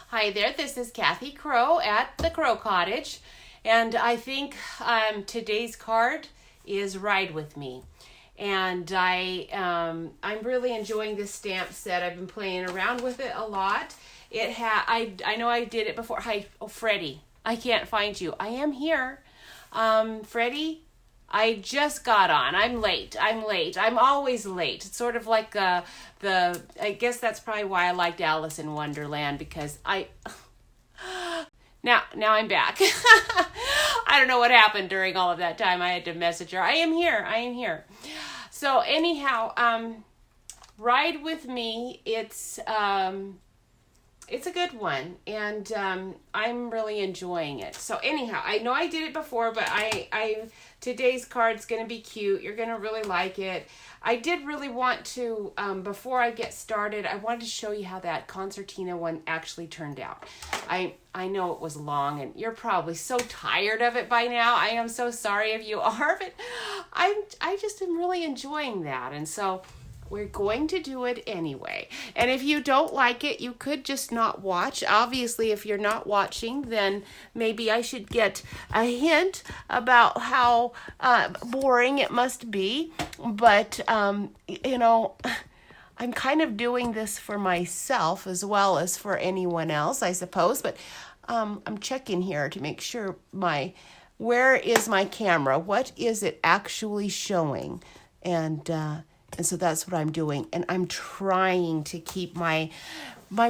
Hi there, this is Kathy Crow at the Crow Cottage, and I think today's card is Ride With Me. And I'm really enjoying this stamp set. I've been playing around with it a lot. I know I did it before. Hi, Freddie. I can't find you. I am here. Freddie, I just got on. I'm late. I'm always late. It's sort of like I guess that's probably why I liked Alice in Wonderland, because now I'm back. I don't know what happened during all of that time. I had to message her. I am here. So anyhow, Ride With Me. It's a good one, and I'm really enjoying it. So anyhow, I know I did it before, but today's card's going to be cute. You're going to really like it. I did really want to, before I get started, I wanted to show you how that concertina one actually turned out. I know it was long, and you're probably so tired of it by now. I am so sorry if you are, but I just am really enjoying that, and so we're going to do it anyway. And if you don't like it, you could just not watch. Obviously, if you're not watching, then maybe I should get a hint about how boring it must be. But, I'm kind of doing this for myself as well as for anyone else, I suppose. But I'm checking here to make sure where is my camera? What is it actually showing? And so that's what I'm doing. And I'm trying to keep my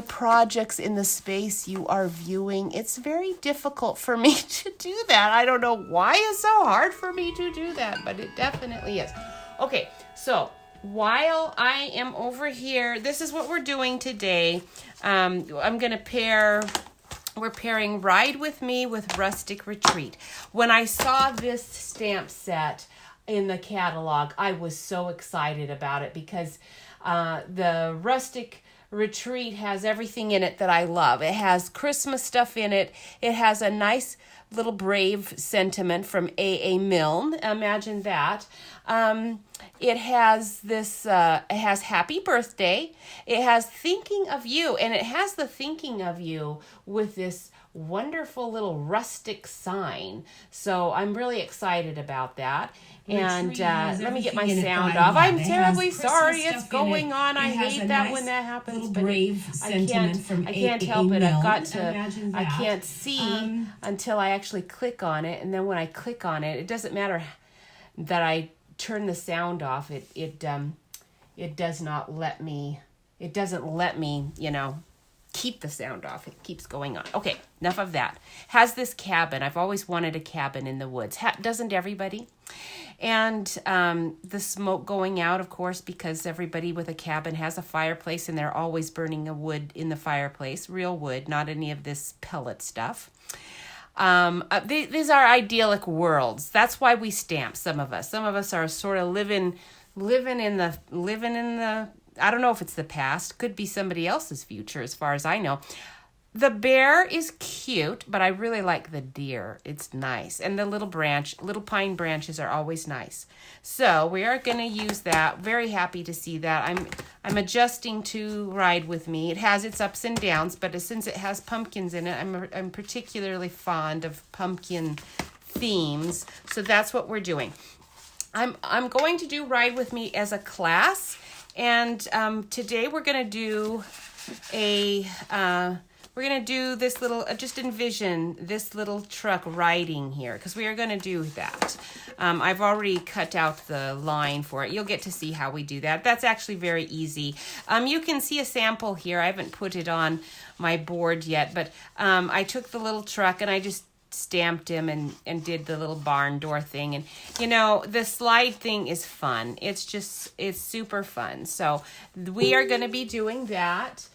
projects in the space you are viewing. It's very difficult for me to do that. I don't know why it's so hard for me to do that, but it definitely is. Okay, so while I am over here, this is what we're doing today. We're pairing Ride With Me with Rustic Retreat. When I saw this stamp set in the catalog, I was so excited about it because the Rustic Retreat has everything in it that I love. It has Christmas stuff in it. It has a nice little brave sentiment from A.A. Milne. Imagine that. It has it has Happy Birthday. It has Thinking of You, and it has the Thinking of You with this wonderful little rustic sign. So I'm really excited about that. And let me get my sound off. I'm terribly sorry it's going on. I hate that when that happens. But I can't help it. I can't see until I actually click on it. And then when I click on it, it doesn't matter that I turn the sound off. It does not let me. It doesn't let me, keep the sound off. It keeps going on. Okay, enough of that. Has this cabin. I've always wanted a cabin in the woods. Doesn't everybody? And the smoke going out, of course, because everybody with a cabin has a fireplace and they're always burning a wood in the fireplace. Real wood, not any of this pellet stuff. These are idyllic worlds. That's why we stamp, some of us. Some of us are sort of living in the I don't know if it's the past. Could be somebody else's future as far as I know. The bear is cute, but I really like the deer. It's nice. And the little pine branches are always nice. So we are going to use that. Very happy to see that. I'm adjusting to Ride With Me. It has its ups and downs, but since it has pumpkins in it, I'm particularly fond of pumpkin themes. So that's what we're doing. I'm going to do Ride With Me as a class. And today we're going to do this little, just envision this little truck riding here, because we are going to do that. I've already cut out the line for it. You'll get to see how we do that. That's actually very easy. You can see a sample here. I haven't put it on my board yet, but I took the little truck and I just stamped him and did the little barn door thing. And the slide thing is fun. It's super fun. So we are going to be doing that.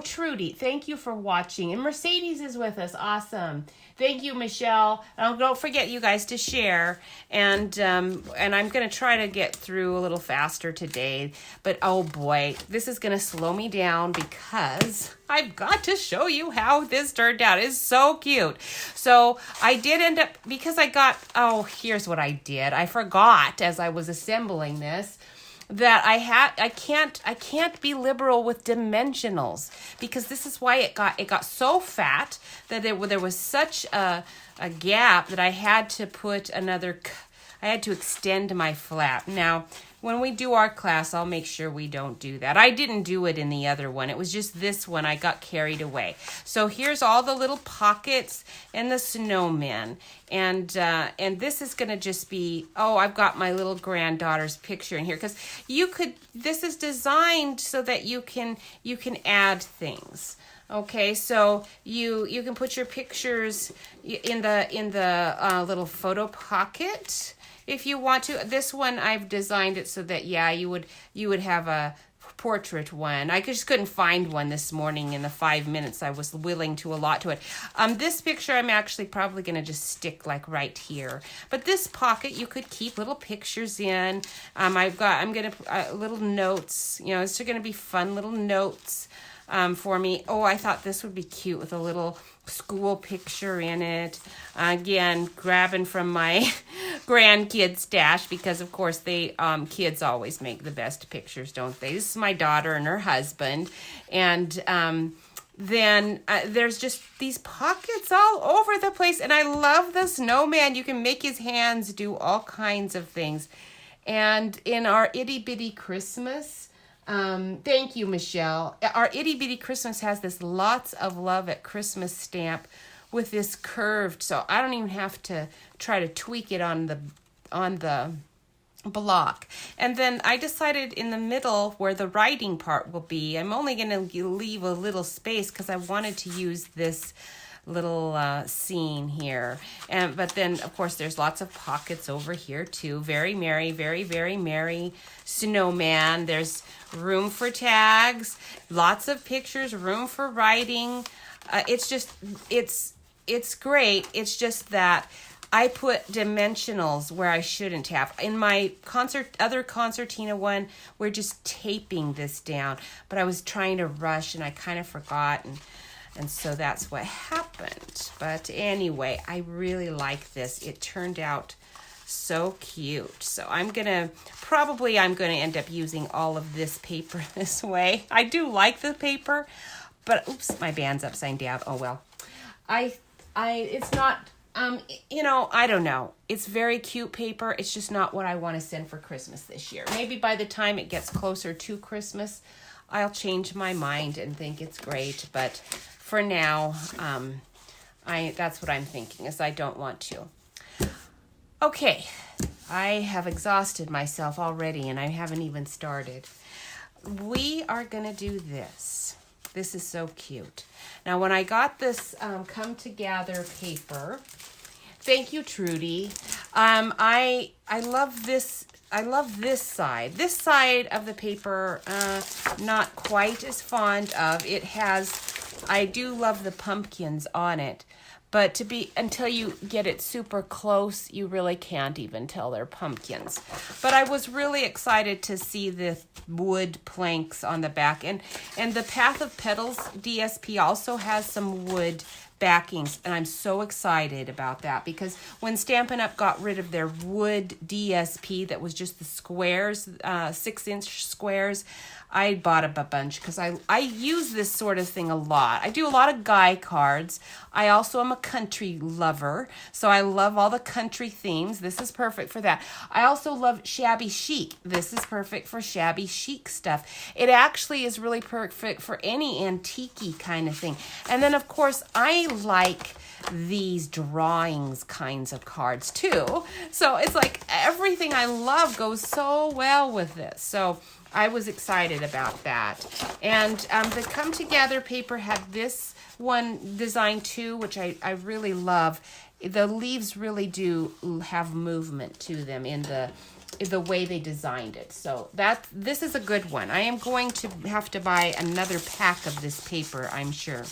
Trudy, thank you for watching. And Mercedes is with us. Awesome. Thank you, Michelle. Don't forget, you guys, to share. And I'm going to try to get through a little faster today. But, oh, boy, this is going to slow me down because I've got to show you how this turned out. It's so cute. So I did end up, because here's what I did. I forgot as I was assembling this that I can't be liberal with dimensionals, because this is why it got so fat that there was such a gap that I had to I had to extend my flap. Now, when we do our class, I'll make sure we don't do that. I didn't do it in the other one. It was just this one. I got carried away. So here's all the little pockets and the snowmen. And this is going to just be, I've got my little granddaughter's picture in here, because this is designed so that you can add things. Okay, so you can put your pictures in the little photo pocket if you want to. This one I've designed it so that you would have a portrait one. I just couldn't find one this morning in the 5 minutes I was willing to allot to it. This picture I'm actually probably going to just stick like right here. But this pocket you could keep little pictures in. I'm going to little notes. It's going to be fun little notes for me. I thought this would be cute with a little school picture in it. Again, grabbing from my grandkids' stash, because of course they kids always make the best pictures, don't they? This is my daughter and her husband, and then there's just these pockets all over the place, and I love the snowman. You can make his hands do all kinds of things. And in our itty bitty Christmas, thank you, Michelle. Our itty bitty Christmas has this lots of love at Christmas stamp with this curved, so I don't even have to try to tweak it on the block. And then I decided in the middle where the writing part will be, I'm only going to leave a little space because I wanted to use this little scene here. But then of course there's lots of pockets over here too. Very merry, very, very merry snowman. There's room for tags, lots of pictures, room for writing. It's great. It's just that I put dimensionals where I shouldn't have. In my other concertina one, we're just taping this down, but I was trying to rush and I kind of forgot, and so that's what happened. But anyway, I really like this. It turned out so cute. So I'm going to end up using all of this paper this way. I do like the paper, but oops, my band's upside down. Oh well. It's not, I don't know. It's very cute paper. It's just not what I want to send for Christmas this year. Maybe by the time it gets closer to Christmas, I'll change my mind and think it's great. But for now, that's what I'm thinking, is I don't want to. Okay, I have exhausted myself already and I haven't even started. We are going to do this. This is so cute. Now, when I got this come together paper, thank you, Trudy. I love this. I love this side. This side of the paper, not quite as fond of. I do love the pumpkins on it, but until you get it super close, you really can't even tell they're pumpkins. But I was really excited to see the wood planks on the back. And the Path of Petals DSP also has some wood backings, and I'm so excited about that, because when Stampin' Up! Got rid of their wood DSP that was just the squares, 6-inch squares, I bought a bunch because I use this sort of thing a lot. I do a lot of guy cards. I also am a country lover, so I love all the country themes. This is perfect for that. I also love shabby chic. This is perfect for shabby chic stuff. It actually is really perfect for any antique-y kind of thing. And then, of course, I like these drawings kinds of cards too. So it's like everything I love goes so well with this. So I was excited about that. And the Come Together paper had this one design too, which I really love. The leaves really do have movement to them in the way they designed it. So this is a good one. I am going to have to buy another pack of this paper, I'm sure,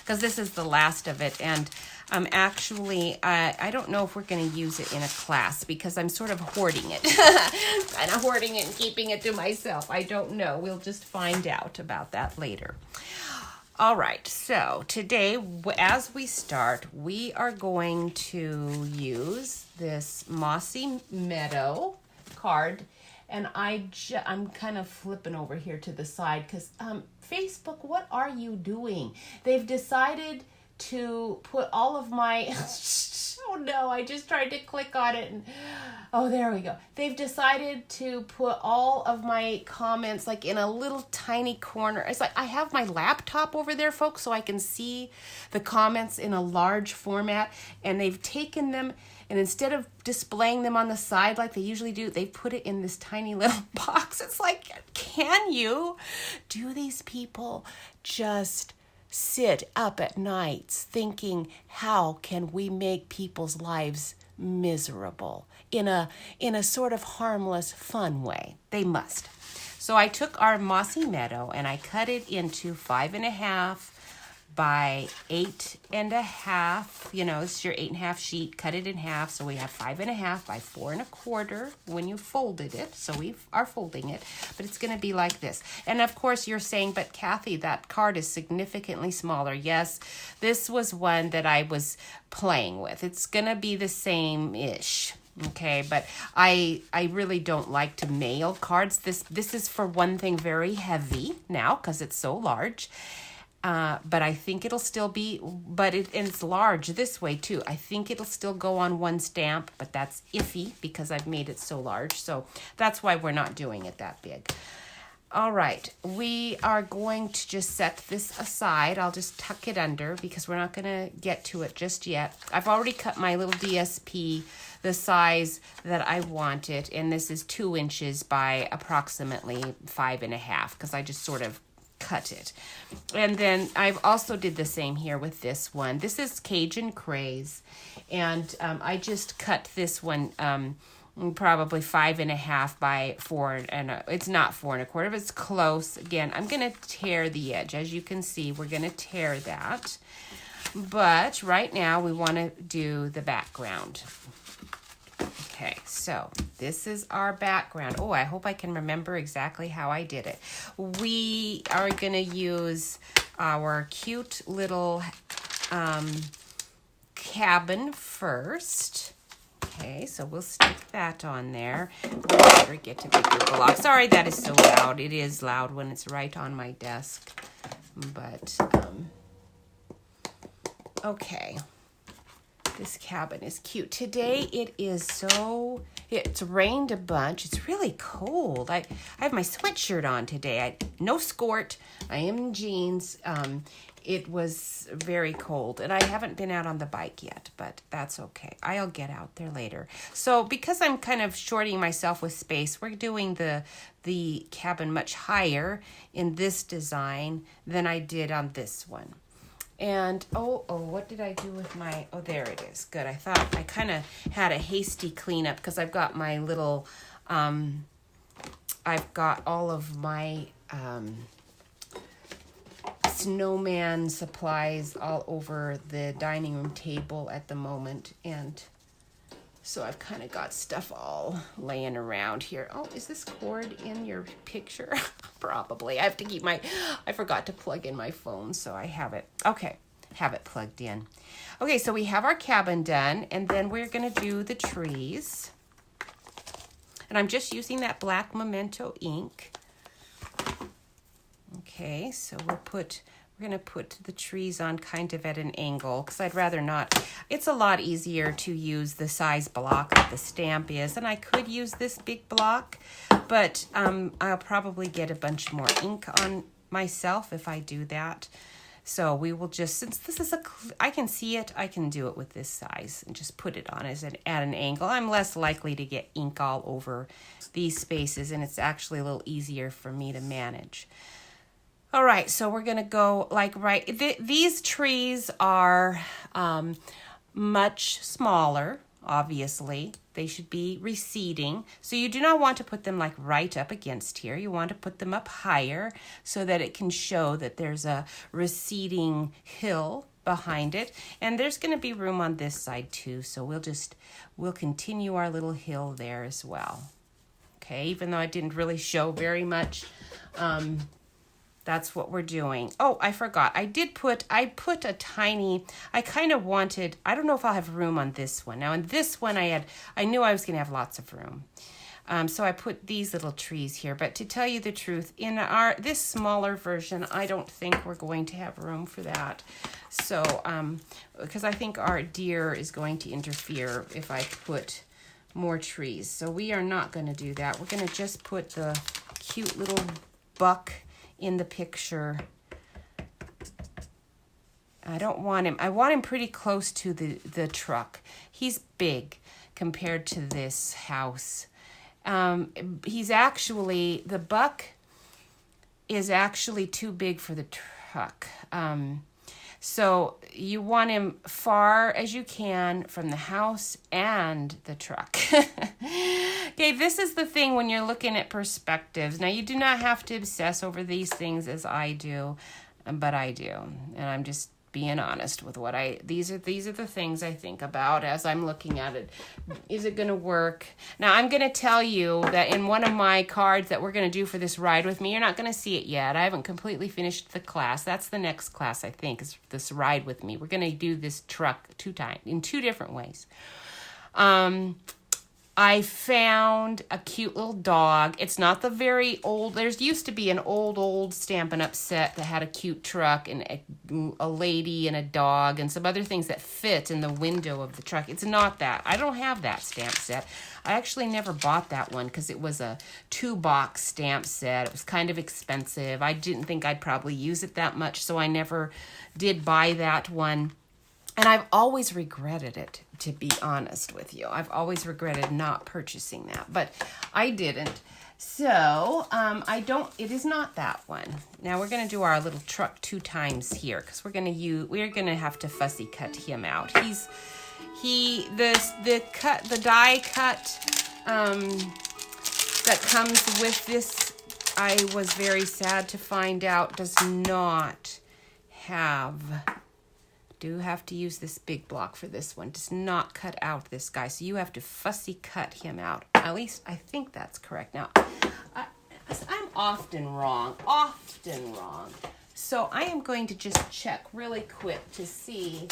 because this is the last of it. And actually, I don't know if we're going to use it in a class, because I'm sort of hoarding it. Kind of hoarding it and keeping it to myself. I don't know. We'll just find out about that later. All right, so today, as we start, we are going to use this Mossy Meadow card. And I'm kind of flipping over here to the side because Facebook, what are you doing? They've decided to put all of my, oh no, I just tried to click on it and, oh, there we go. They've decided to put all of my comments like in a little tiny corner. It's like I have my laptop over there, folks, so I can see the comments in a large format, and they've taken them, and instead of displaying them on the side like they usually do, they put it in this tiny little box. It's like, can you? Do these people just sit up at nights thinking, how can we make people's lives miserable in a sort of harmless, fun way? They must. So I took our mossy meadow and I cut it into 5.5 by 8.5. You know, it's your 8.5 sheet. Cut it in half, so we have 5.5 by 4.25 when you folded it. So we are folding it, but it's going to be like this. And of course, you're saying, but Kathy, that card is significantly smaller. Yes, this was one that I was playing with. It's going to be the same-ish. Okay, but I really don't like to mail cards. This is, for one thing, very heavy now because it's so large. But I think it'll still be, and it's large this way too. I think it'll still go on one stamp, but that's iffy because I've made it so large. So that's why we're not doing it that big. All right, we are going to just set this aside. I'll just tuck it under because we're not going to get to it just yet. I've already cut my little DSP the size that I want it, and this is 2 inches by approximately 5.5 because I just sort of cut it. And then I've also did the same here with this one. This is Cajun Craze, and I just cut this one probably 5.5 by 4, and it's not 4.25, but it's close. Again, I'm going to tear the edge. As you can see, we're going to tear that. But right now we want to do the background. Okay, so this is our background. Oh, I hope I can remember exactly how I did it. We are going to use our cute little cabin first. Okay, so we'll stick that on there. Better get a bigger block. Sorry that is so loud. It is loud when it's right on my desk. But, okay. This cabin is cute. Today it's rained a bunch. It's really cold. I have my sweatshirt on today. No skirt. I am in jeans. It was very cold, and I haven't been out on the bike yet, but that's okay. I'll get out there later. So because I'm kind of shorting myself with space, we're doing the cabin much higher in this design than I did on this one. And, what did I do with my, there it is. Good. I thought I kind of had a hasty cleanup because I've got my little, I've got all of my snowman supplies all over the dining room table at the moment. And so I've kind of got stuff all laying around here. Oh, is this cord in your picture? Probably. I have to keep I forgot to plug in my phone, so I have it. Okay, have it plugged in. Okay, so we have our cabin done, and then we're going to do the trees. And I'm just using that black Memento ink. Okay, so we're going to put the trees on kind of at an angle because I'd rather not. It's a lot easier to use the size block that the stamp is, and I could use this big block, but I'll probably get a bunch more ink on myself if I do that. So we will just, since this is I can see it, I can do it with this size and just put it on at an angle. I'm less likely to get ink all over these spaces, and it's actually a little easier for me to manage. All right, so we're going to go these trees are much smaller, obviously. They should be receding. So you do not want to put them like right up against here. You want to put them up higher so that it can show that there's a receding hill behind it. And there's going to be room on this side too. So we'll continue our little hill there as well. Okay, even though I didn't really show very much, that's what we're doing. Oh, I forgot. I put a tiny, I kind of wanted, I don't know if I'll have room on this one. Now, in this one, I knew I was going to have lots of room. So I put these little trees here. But to tell you the truth, in this smaller version, I don't think we're going to have room for that. So, because I think our deer is going to interfere if I put more trees. So we are not going to do that. We're going to just put the cute little buck in the picture. I don't want him. I want him pretty close to the truck. He's big compared to this house. He's actually, the buck is actually too big for the truck. So you want him far as you can from the house and the truck. Okay, this is the thing when you're looking at perspectives. Now, you do not have to obsess over these things as I do, but I do. And I'm just being honest with what these are the things I think about as I'm looking at it. Is it going to work? Now, I'm going to tell you that in one of my cards that we're going to do for this ride with me, you're not going to see it yet. I haven't completely finished the class. That's the next class, I think, is this ride with me. We're going to do this truck in 2 different ways. I found a cute little dog. It's not the very old. There's used to be an old Stampin' Up! Set that had a cute truck and a lady and a dog and some other things that fit in the window of the truck. It's not that. I don't have that stamp set. I actually never bought that one because it was a 2-box stamp set. It was kind of expensive. I didn't think I'd probably use it that much, so I never did buy that one. And I've always regretted it, to be honest with you. I've always regretted not purchasing that, but I didn't. So, it is not that one. Now we're going to do our little truck 2 times here because we're going to have to fussy cut him out. The die cut that comes with this, I was very sad to find out, does not have. Do have to use this big block for this one. Does not cut out this guy. So you have to fussy cut him out. At least I think that's correct. Now, I'm often wrong. So I am going to just check really quick to see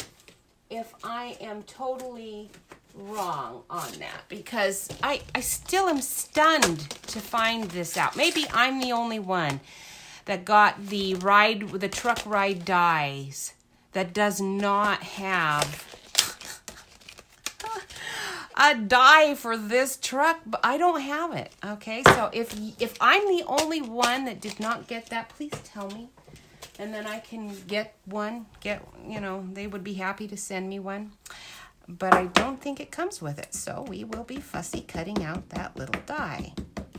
if I am totally wrong on that. Because I still am stunned to find this out. Maybe I'm the only one that got the truck ride dies that does not have a die for this truck, but I don't have it. Okay, so if I'm the only one that did not get that, please tell me, and then I can get one. They would be happy to send me one, but I don't think it comes with it. So we will be fussy cutting out that little die,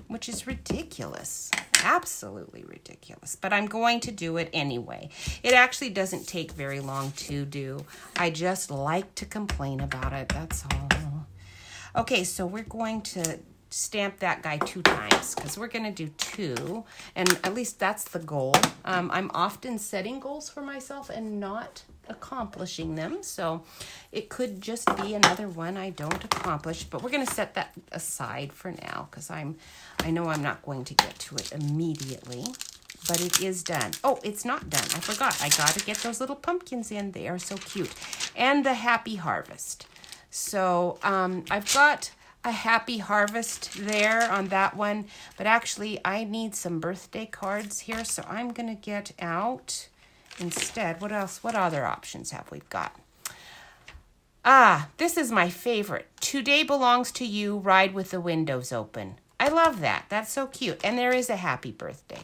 which is ridiculous. Absolutely ridiculous. But I'm going to do it anyway. It actually doesn't take very long to do. I just like to complain about it. That's all. Okay, so we're going to stamp that guy 2 times because we're going to do 2. And at least that's the goal. I'm often setting goals for myself and not accomplishing them. So it could just be another one I don't accomplish. But we're going to set that aside for now because I know I'm not going to get to it immediately. But it is done. Oh, it's not done. I forgot. I got to get those little pumpkins in. They are so cute. And the Happy Harvest. So I've got a Happy Harvest there on that one. But actually, I need some birthday cards here. So I'm going to get out instead. What else? What other options have we got? This is my favorite. Today belongs to you. Ride with the windows open. I love that. That's so cute. And there is a happy birthday.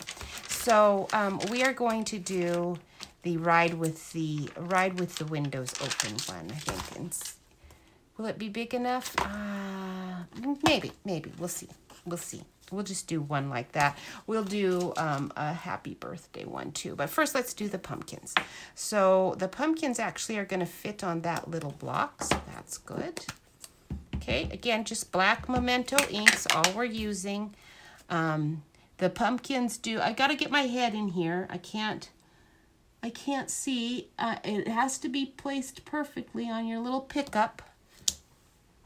So we are going to do the ride with the windows open one, I think. And will it be big enough? Maybe. We'll see. We'll just do one like that. We'll do a happy birthday one too. But first, let's do the pumpkins. So the pumpkins actually are going to fit on that little block. So that's good. Okay, again, just black Memento inks, all we're using. The pumpkins I got to get my head in here. I can't see. It has to be placed perfectly on your little pickup.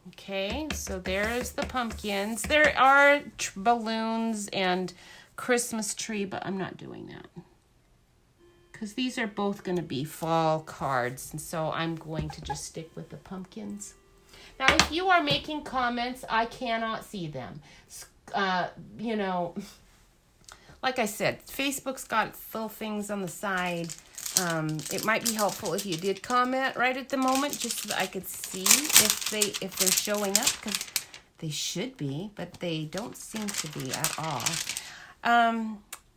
Okay, so there's the pumpkins. There are balloons and Christmas tree, but I'm not doing that. Because these are both going to be fall cards, and so I'm going to just stick with the pumpkins. Now, if you are making comments, I cannot see them. you know, like I said, Facebook's got little things on the side. It might be helpful if you did comment right at the moment, just so that I could see if they're showing up, because they should be, but they don't seem to be at all.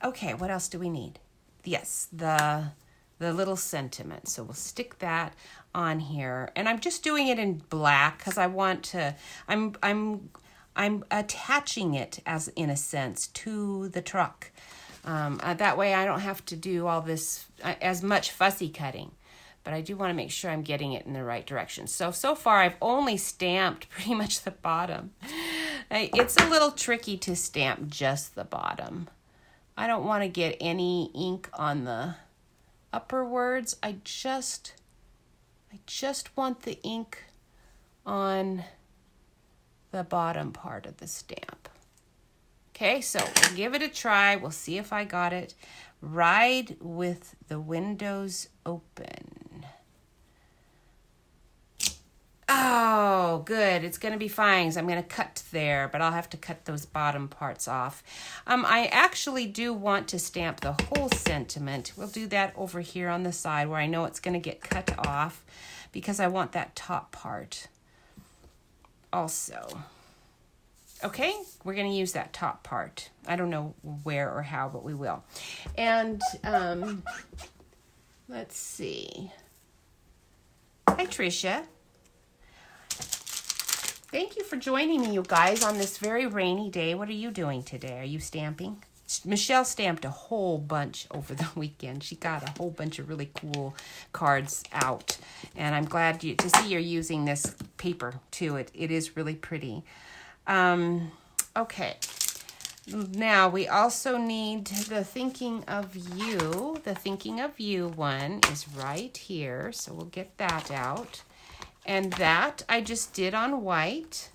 Okay, what else do we need? Yes, the little sentiment. So we'll stick that on here, and I'm just doing it in black because I want to. I'm attaching it, as in a sense, to the truck. That way I don't have to do all this as much fussy cutting, but I do want to make sure I'm getting it in the right direction. So far I've only stamped pretty much the bottom. It's a little tricky to stamp just the bottom. I don't want to get any ink on the upper words. I just want the ink on the bottom part of the stamp. Okay, so we'll give it a try. We'll see if I got it. Ride with the windows open. Oh, good. It's going to be fine. So I'm going to cut there, but I'll have to cut those bottom parts off. I actually do want to stamp the whole sentiment. We'll do that over here on the side where I know it's going to get cut off, because I want that top part also. Okay, we're going to use that top part. I don't know where or how, but we will. And let's see. Hi, Tricia. Thank you for joining me, you guys, on this very rainy day. What are you doing today? Are you stamping? Michelle stamped a whole bunch over the weekend. She got a whole bunch of really cool cards out. And I'm glad to see you're using this paper, too. It is really pretty. Okay. Now, we also need the Thinking of You. The Thinking of You one is right here. So we'll get that out. And that I just did on white,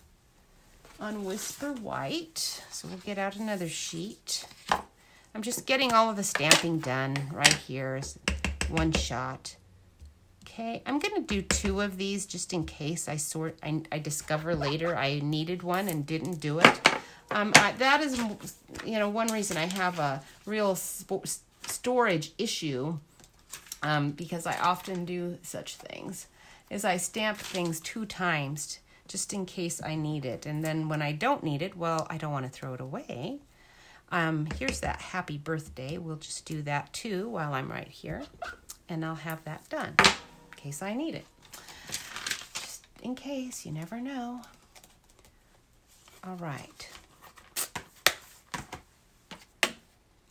on Whisper White. So we'll get out another sheet. I'm just getting all of the stamping done right here, one shot. Okay, I'm going to do 2 of these just in case I discover later I needed one and didn't do it. That is, one reason I have a real storage issue, because I often do such things, is I stamp things 2 times just in case I need it. And then when I don't need it, well, I don't want to throw it away. Here's that happy birthday. We'll just do that too while I'm right here. And I'll have that done in case I need it. Just in case, you never know. All right.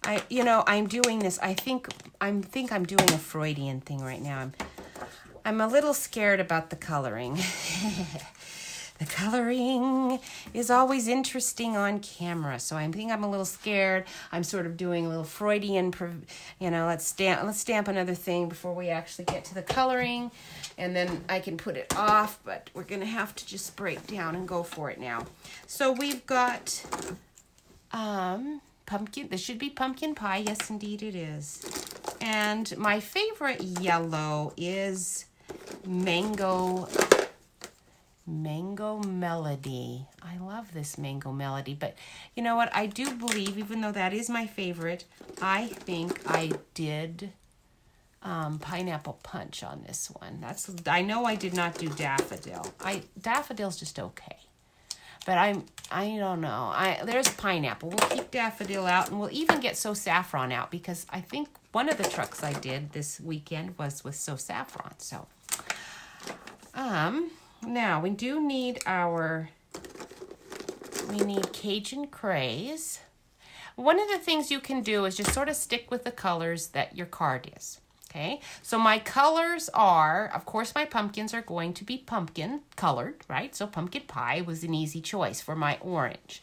I'm doing this. I think I'm doing a Freudian thing right now. I'm a little scared about the coloring. The coloring is always interesting on camera, so I think I'm a little scared. I'm sort of doing a little Freudian, let's stamp another thing before we actually get to the coloring, and then I can put it off, but we're going to have to just break down and go for it now. So we've got pumpkin. This should be pumpkin pie. Yes, indeed it is. And my favorite yellow is Mango Melody. I love this Mango Melody, but you know what? I do believe, even though that is my favorite, I think I did Pineapple Punch on this one. I know I did not do Daffodil. Daffodil's just okay, but I don't know. There's Pineapple. We'll keep Daffodil out, and we'll even get So Saffron out, because I think one of the trucks I did this weekend was with So Saffron. So, now we do need we need Cajun Craze. One of the things you can do is just sort of stick with the colors that your card is. Okay, so my colors are, of course, my pumpkins are going to be pumpkin colored, right? So pumpkin pie was an easy choice for my orange.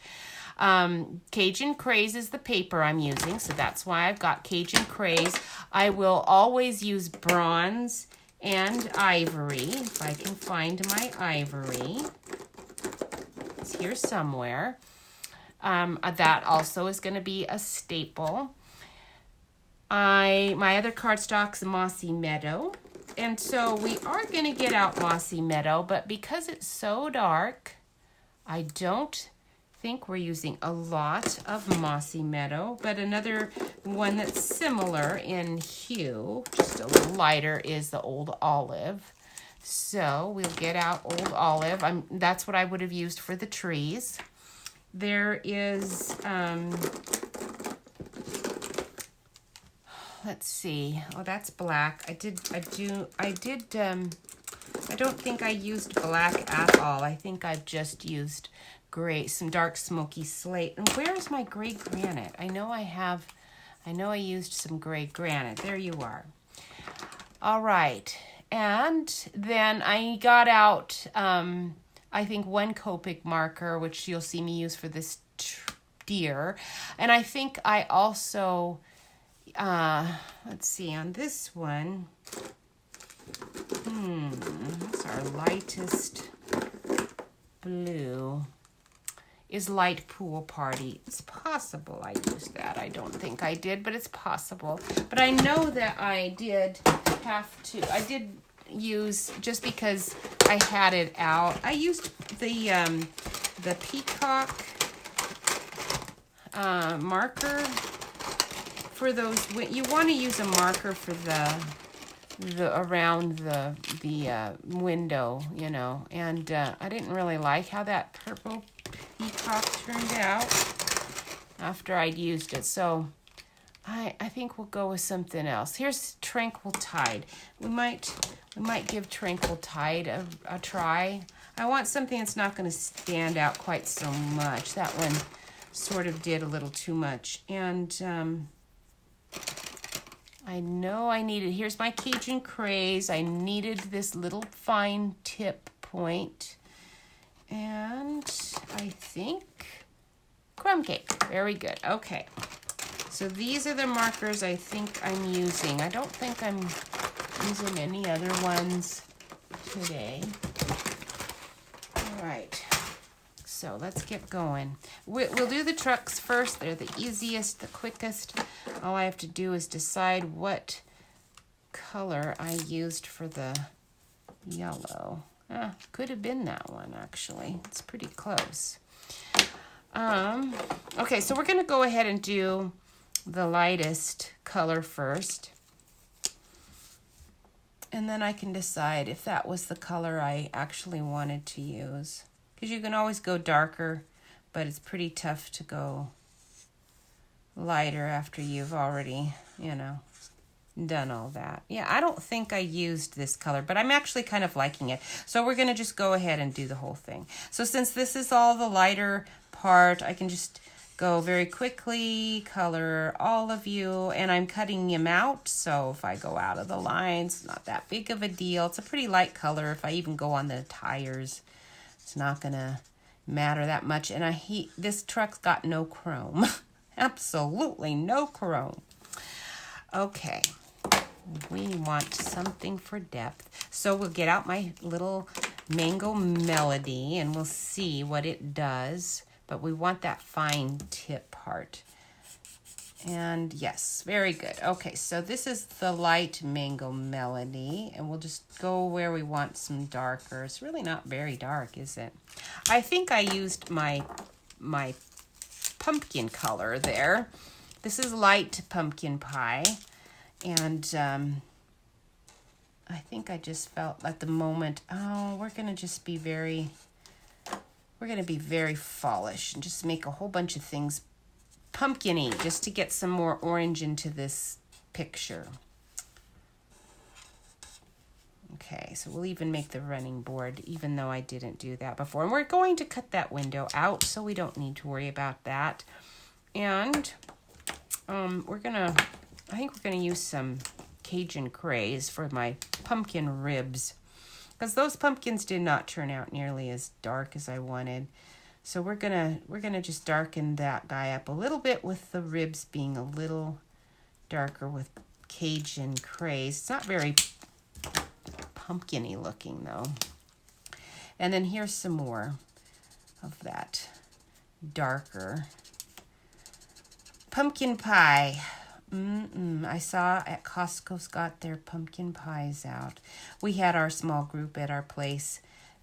Cajun Craze is the paper I'm using, so that's why I've got Cajun Craze. I will always use bronze and ivory, if I can find my ivory. It's here somewhere. That also is going to be a staple. My other cardstock's Mossy Meadow. And so we are going to get out Mossy Meadow, but because it's so dark, I don't think we're using a lot of Mossy Meadow, but another one that's similar in hue, just a little lighter, is the Old Olive. So we'll get out Old Olive. That's what I would have used for the trees. There is, let's see. Oh, that's black. I don't think I used black at all. I think I've just used gray, some dark smoky slate. And where's my gray granite? I know I used some gray granite. There you are. All right. And then I got out, I think, one Copic marker, which you'll see me use for this deer. And I think I also, let's see, on this one, it's our lightest blue, is Light Pool Party. It's possible I used that. I don't think I did, but it's possible. But I know that I did use, just because I had it out, I used the Peacock marker for those. You want to use a marker for the around the window, you know, and I didn't really like how that purple peacock turned out after I'd used it, so I think we'll go with something else. Here's Tranquil Tide. We might give Tranquil Tide a try. I want something that's not going to stand out quite so much. That one sort of did a little too much, and I know I needed, here's my Cajun Craze. I needed this little fine tip point. And I think crumb cake. Very good. Okay. So these are the markers I think I'm using. I don't think I'm using any other ones today. All right. So let's get going. We'll do the trucks first. They're the easiest, the quickest. All I have to do is decide what color I used for the yellow. Could have been that one, actually. It's pretty close. Okay, so we're going to go ahead and do the lightest color first. And then I can decide if that was the color I actually wanted to use. Because you can always go darker, but it's pretty tough to go lighter after you've already, you know, done all that. Yeah, I don't think I used this color, but I'm actually kind of liking it. So we're going to just go ahead and do the whole thing. So since this is all the lighter part, I can just go very quickly, color all of you, and I'm cutting them out. So if I go out of the lines, it's not that big of a deal. It's a pretty light color. If I even go on the tires, it's not going to matter that much. And this truck's got no chrome. Absolutely no chrome. Okay. We want something for depth. So we'll get out my little Mango Melody and we'll see what it does. But we want that fine tip part. And yes, very good. Okay, so this is the light Mango Melody. And we'll just go where we want some darker. It's really not very dark, is it? I think I used my pumpkin color there. This is light pumpkin pie. And I think I just felt at the moment, we're going to be very fallish and just make a whole bunch of things pumpkin-y just to get some more orange into this picture. Okay, so we'll even make the running board, even though I didn't do that before. And we're going to cut that window out, so we don't need to worry about that. And I think we're going to use some Cajun Craze for my pumpkin ribs, because those pumpkins did not turn out nearly as dark as I wanted. So we're gonna just darken that guy up a little bit with the ribs being a little darker with Cajun Craze. It's not very pumpkin-y looking though. And then here's some more of that darker pumpkin pie. I saw at Costco's got their pumpkin pies out. We had our small group at our place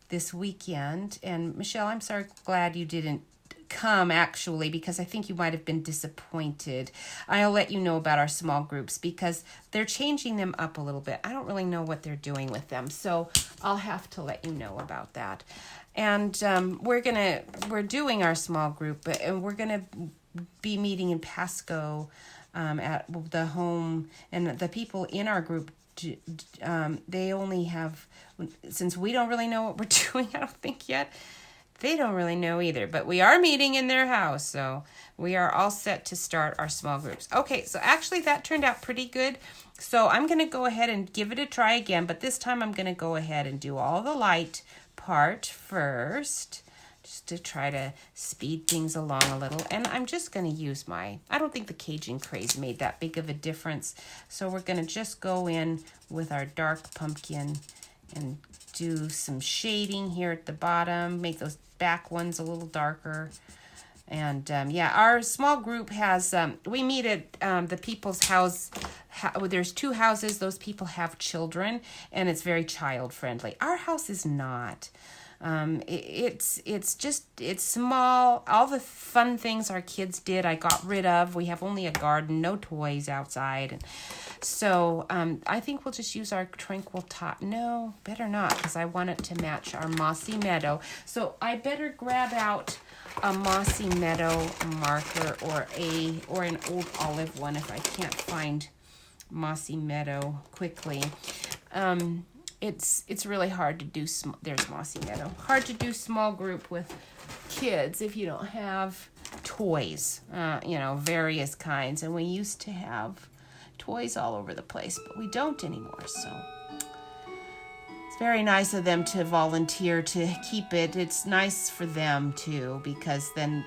this weekend. And Michelle, I'm glad you didn't come actually, because I think you might have been disappointed. I'll let you know about our small groups because they're changing them up a little bit. I don't really know what they're doing with them, so I'll have to let you know about that. And we're doing our small group, and we're gonna be meeting in Pasco at the home, and the people in our group, they only have, since we don't really know what we're doing, I don't think yet, they don't really know either, but we are meeting in their house, so we are all set to start our small groups. Okay, so actually that turned out pretty good, so I'm going to go ahead and give it a try again, but this time I'm going to go ahead and do all the light part first, just to try to speed things along a little. And I'm just going to use I don't think the Cajun craze made that big of a difference, so we're going to just go in with our dark pumpkin and do some shading here at the bottom, make those back ones a little darker. And yeah, our small group has, we meet at the people's house. There's 2 houses. Those people have children, and it's very child friendly. Our house is not. It's small. All the fun things our kids did, I got rid of. We have only a garden, no toys outside. And so I think we'll just use our tranquil top. No, better not, because I want it to match our mossy meadow. So I better grab out a mossy meadow marker or an old olive one if I can't find mossy meadow quickly. It's really hard to do, there's mossy meadow, hard to do small group with kids if you don't have toys, various kinds. And we used to have toys all over the place, but we don't anymore. So it's very nice of them to volunteer to keep it. It's nice for them too, because then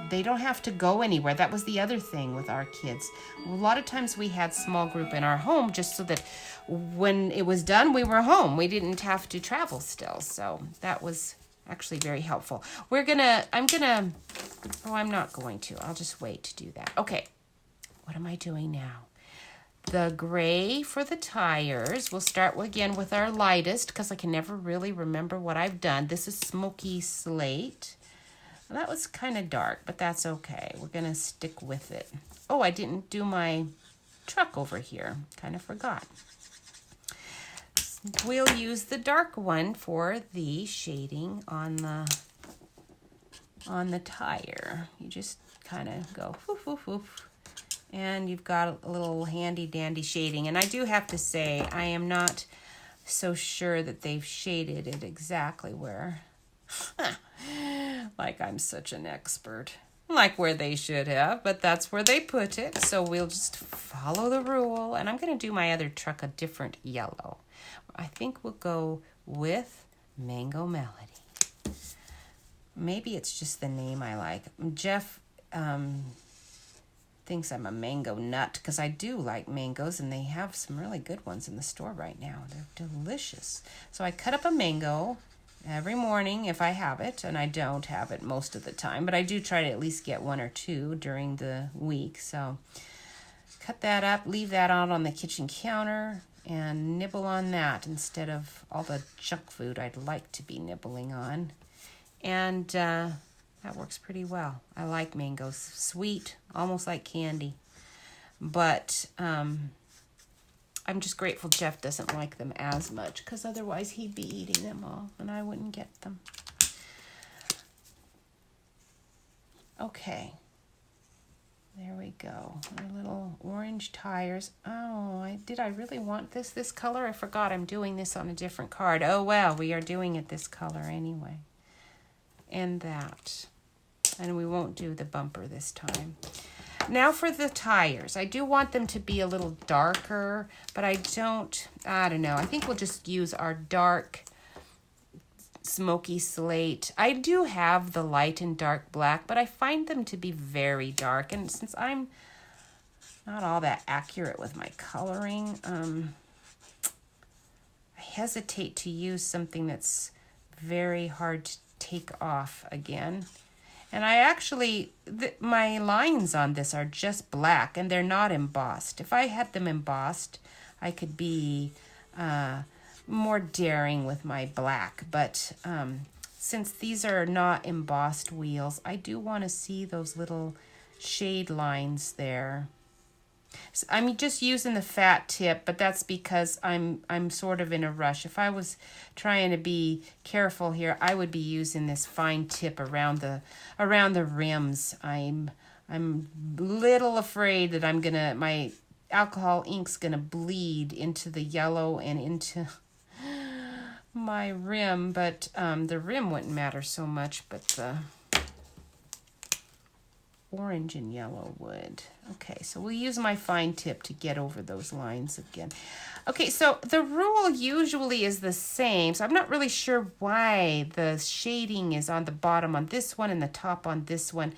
they don't have to go anywhere. That was the other thing with our kids. A lot of times we had small group in our home just so that when it was done, we were home. We didn't have to travel still. So that was actually very helpful. I'm not going to. I'll just wait to do that. Okay, what am I doing now? The gray for the tires. We'll start again with our lightest because I can never really remember what I've done. This is Smoky Slate. Well, that was kind of dark, but that's okay. We're going to stick with it. Oh, I didn't do my truck over here. Kind of forgot. We'll use the dark one for the shading on the tire. You just kind of go woof, woof, woof. And you've got a little handy dandy shading. And I do have to say, I am not so sure that they've shaded it exactly where. Like I'm such an expert. Like where they should have, but that's where they put it. So we'll just follow the rule. And I'm going to do my other truck a different yellow. I think we'll go with Mango Melody. Maybe it's just the name I like. Jeff thinks I'm a mango nut because I do like mangoes, and they have some really good ones in the store right now. They're delicious. So I cut up a mango every morning if I have it, and I don't have it most of the time, but I do try to at least get 1 or 2 during the week. So cut that up, leave that out on the kitchen counter, and nibble on that instead of all the junk food I'd like to be nibbling on. And that works pretty well. I like mangoes. Sweet, almost like candy. But I'm just grateful Jeff doesn't like them as much, because otherwise he'd be eating them all and I wouldn't get them. Okay. There we go. Our little orange tires. Oh, did I really want this color? I forgot I'm doing this on a different card. Oh, well, we are doing it this color anyway. And that. And we won't do the bumper this time. Now for the tires. I do want them to be a little darker, but I don't know. I think we'll just use our dark Smoky Slate. I do have the light and dark black, but I find them to be very dark. And since I'm not all that accurate with my coloring, I hesitate to use something that's very hard to take off again. And I actually, my lines on this are just black and they're not embossed. If I had them embossed, I could be more daring with my black. But since these are not embossed wheels, I do want to see those little shade lines there. So I'm just using the fat tip, but that's because I'm sort of in a rush. If I was trying to be careful here, I would be using this fine tip around the rims. I'm little afraid that my alcohol ink's gonna bleed into the yellow and into my rim, but the rim wouldn't matter so much, but the orange and yellow would. Okay, so we'll use my fine tip to get over those lines again. Okay, so the rule usually is the same, so I'm not really sure why the shading is on the bottom on this one and the top on this one.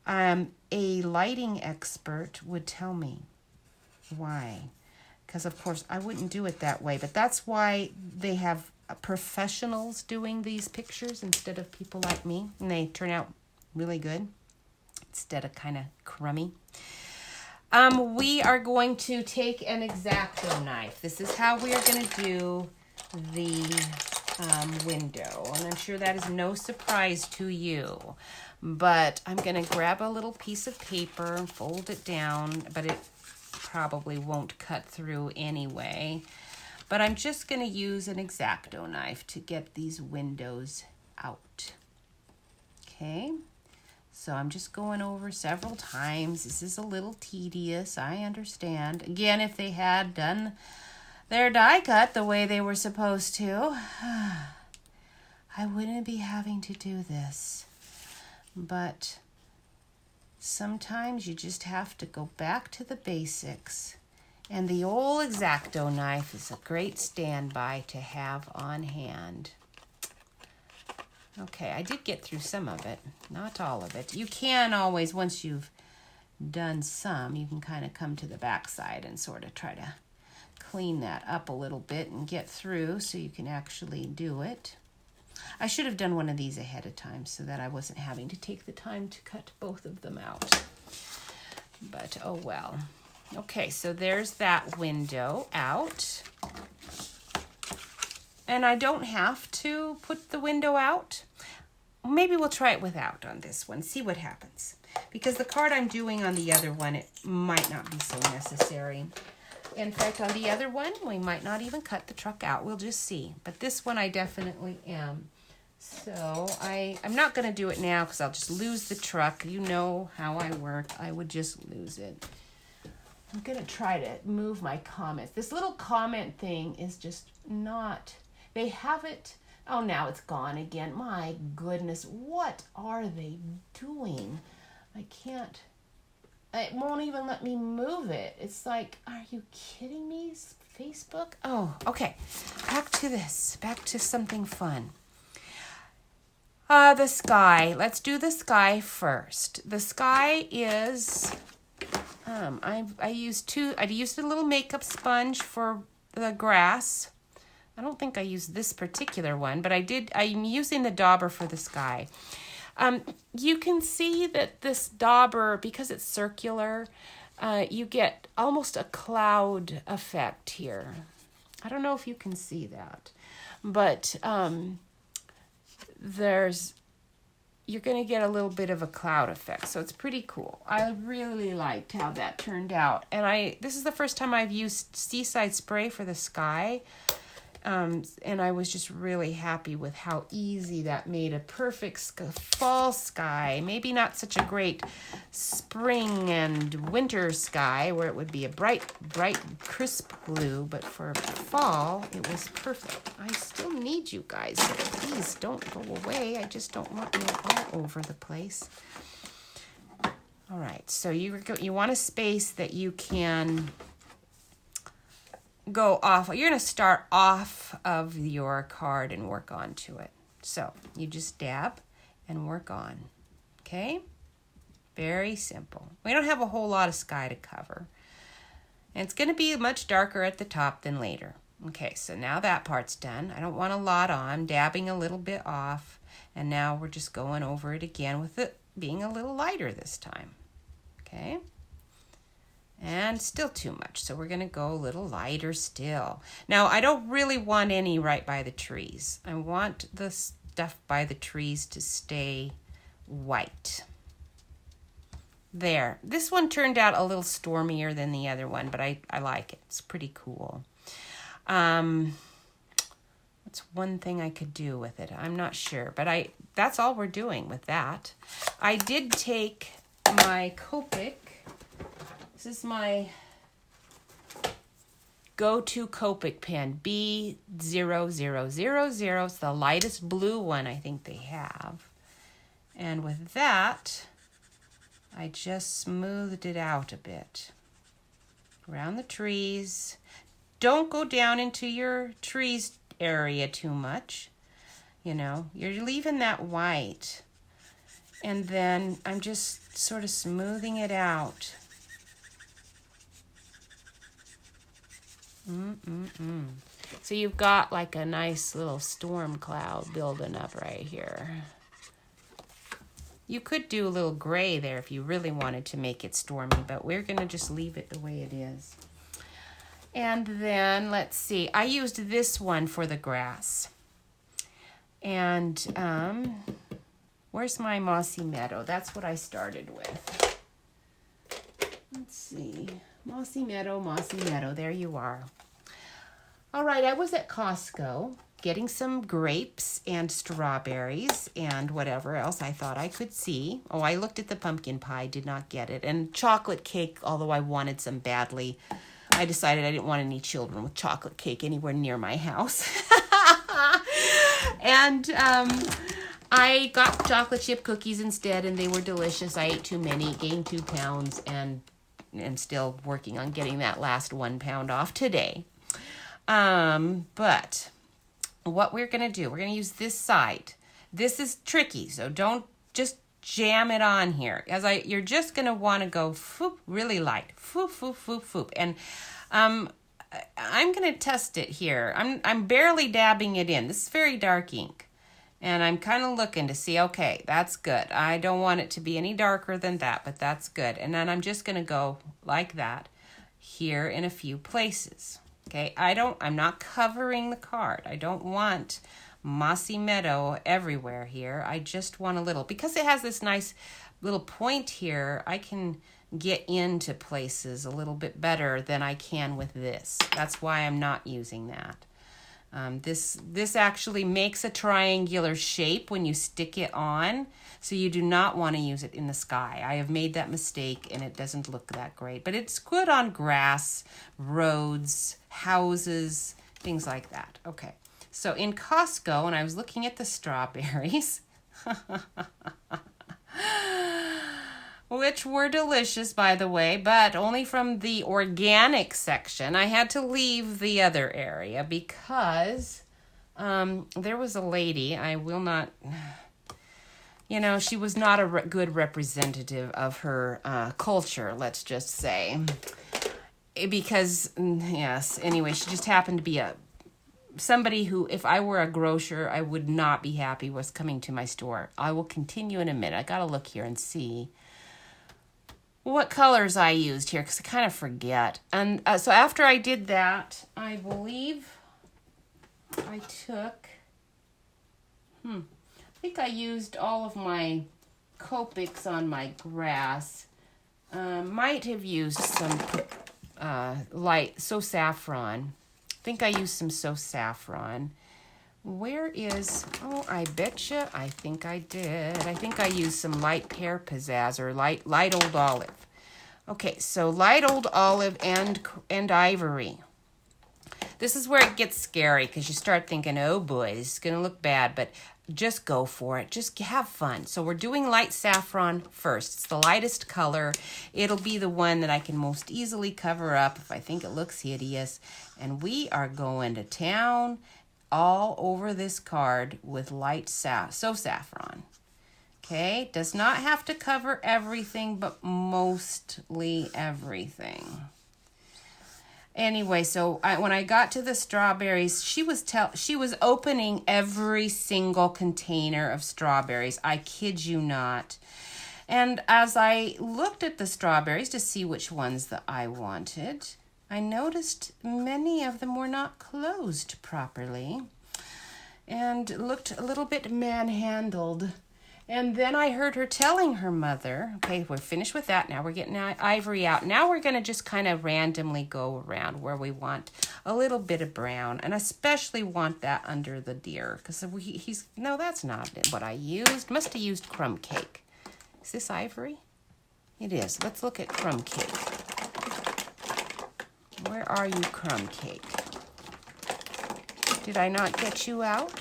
A lighting expert would tell me why, because of course I wouldn't do it that way, but that's why they have professionals doing these pictures instead of people like me, and they turn out really good instead of kind of crummy. We are going to take an X-Acto knife. This is how we are going to do the window, and I'm sure that is no surprise to you, but I'm going to grab a little piece of paper and fold it down, but it probably won't cut through anyway. But I'm just going to use an X-Acto knife to get these windows out. Okay, so I'm just going over several times. This is a little tedious, I understand. Again, if they had done their die cut the way they were supposed to, I wouldn't be having to do this. But sometimes you just have to go back to the basics. And the old X-Acto knife is a great standby to have on hand. Okay, I did get through some of it, not all of it. You can always, once you've done some, you can kind of come to the back side and sort of try to clean that up a little bit and get through so you can actually do it. I should have done one of these ahead of time so that I wasn't having to take the time to cut both of them out. But oh well. Okay, so there's that window out. And I don't have to put the window out. Maybe we'll try it without on this one, see what happens. Because the card I'm doing on the other one, it might not be so necessary. In fact, on the other one, we might not even cut the truck out. We'll just see. But this one I definitely am. So I'm not going to do it now because I'll just lose the truck. You know how I work. I would just lose it. I'm going to try to move my comments. This little comment thing is just not... They have it. Oh, now it's gone again. My goodness, what are they doing? I can't. It won't even let me move it. It's like, are you kidding me, Facebook? Oh, okay. Back to this. Back to something fun. The sky. Let's do the sky first. The sky is. I used a little makeup sponge for the grass. I don't think I used this particular one, but I'm using the dauber for the sky. You can see that this dauber, because it's circular, you get almost a cloud effect here. I don't know if you can see that, but you're going to get a little bit of a cloud effect, so it's pretty cool. I really liked how that turned out, and this is the first time I've used Seaside Spray for the sky. And I was just really happy with how easy that made a perfect fall sky. Maybe not such a great spring and winter sky where it would be a bright, crisp blue, but for fall, it was perfect. I still need you guys, so please don't go away. I just don't want you all over the place. All right, so you want a space that you can go off. You're going to start off of your card and work onto it. So you just dab and work on. Okay? Very simple. We don't have a whole lot of sky to cover. And it's going to be much darker at the top than later. Okay, so now that part's done. I don't want a lot on. I'm dabbing a little bit off. And now we're just going over it again with it being a little lighter this time. Okay? And still too much, so we're going to go a little lighter still. Now, I don't really want any right by the trees. I want the stuff by the trees to stay white. There. This one turned out a little stormier than the other one, but I like it. It's pretty cool. That's one thing I could do with it. I'm not sure, but that's all we're doing with that. I did take my Copic. This is my go-to Copic pen, B0000. It's the lightest blue one I think they have. And with that, I just smoothed it out a bit around the trees. Don't go down into your trees area too much. You're leaving that white. And then I'm just sort of smoothing it out. So you've got like a nice little storm cloud building up right here. You could do a little gray there if you really wanted to make it stormy, but we're going to just leave it the way it is. And then, let's see, I used this one for the grass. And where's my mossy meadow? That's what I started with. Let's see. Mossy meadow, there you are. All right, I was at Costco getting some grapes and strawberries and whatever else I thought I could see. Oh, I looked at the pumpkin pie, did not get it. And chocolate cake, although I wanted some badly, I decided I didn't want any children with chocolate cake anywhere near my house. And I got chocolate chip cookies instead, and they were delicious. I ate too many, gained 2 pounds, and still working on getting that last 1 pound off today. But what we're going to do, we're going to use this side. This is tricky, so don't just jam it on here. You're just going to want to go foop, really light. Foop, foop, foop, foop. And I'm going to test it here. I'm barely dabbing it in. This is very dark ink. And I'm kind of looking to see, okay, that's good. I don't want it to be any darker than that, but that's good. And then I'm just going to go like that here in a few places. Okay, I'm not covering the card. I don't want mossy meadow everywhere here. I just want a little, because it has this nice little point here, I can get into places a little bit better than I can with this. That's why I'm not using that. This actually makes a triangular shape when you stick it on, so you do not want to use it in the sky. I have made that mistake and it doesn't look that great, but it's good on grass, roads, houses, things like that. Okay, so in Costco, when I was looking at the strawberries, which were delicious, by the way, but only from the organic section. I had to leave the other area because there was a lady, I will not, she was not a good representative of her culture, let's just say. Because, yes, anyway, she just happened to be somebody who, if I were a grocer, I would not be happy was coming to my store. I will continue in a minute. I got to look here and see what colors I used here, because I kind of forget. And so after I did that, I believe I took, I think I used all of my Copics on my grass. Might have used some light, So Saffron. I think I used some So Saffron. Where is, I betcha, I think I did. I think I used some light pear pizzazz or light old olive. Okay, so light old olive and ivory. This is where it gets scary because you start thinking, oh boy, this is going to look bad, but just go for it. Just have fun. So we're doing light saffron first. It's the lightest color. It'll be the one that I can most easily cover up if I think it looks hideous. And we are going to town all over this card with light So Saffron. Okay, does not have to cover everything, but mostly everything. Anyway, so when I got to the strawberries, she was opening every single container of strawberries. I kid you not. And as I looked at the strawberries to see which ones that I wanted, I noticed many of them were not closed properly. and looked a little bit manhandled. And then I heard her telling her mother, okay, we're finished with that. Now we're getting Ivory out. Now we're going to just kind of randomly go around where we want a little bit of brown, and especially want that under the deer, because no, that's not what I used. Must have used crumb cake. Is this Ivory? It is. Let's look at crumb cake. Where are you, crumb cake? Did I not get you out?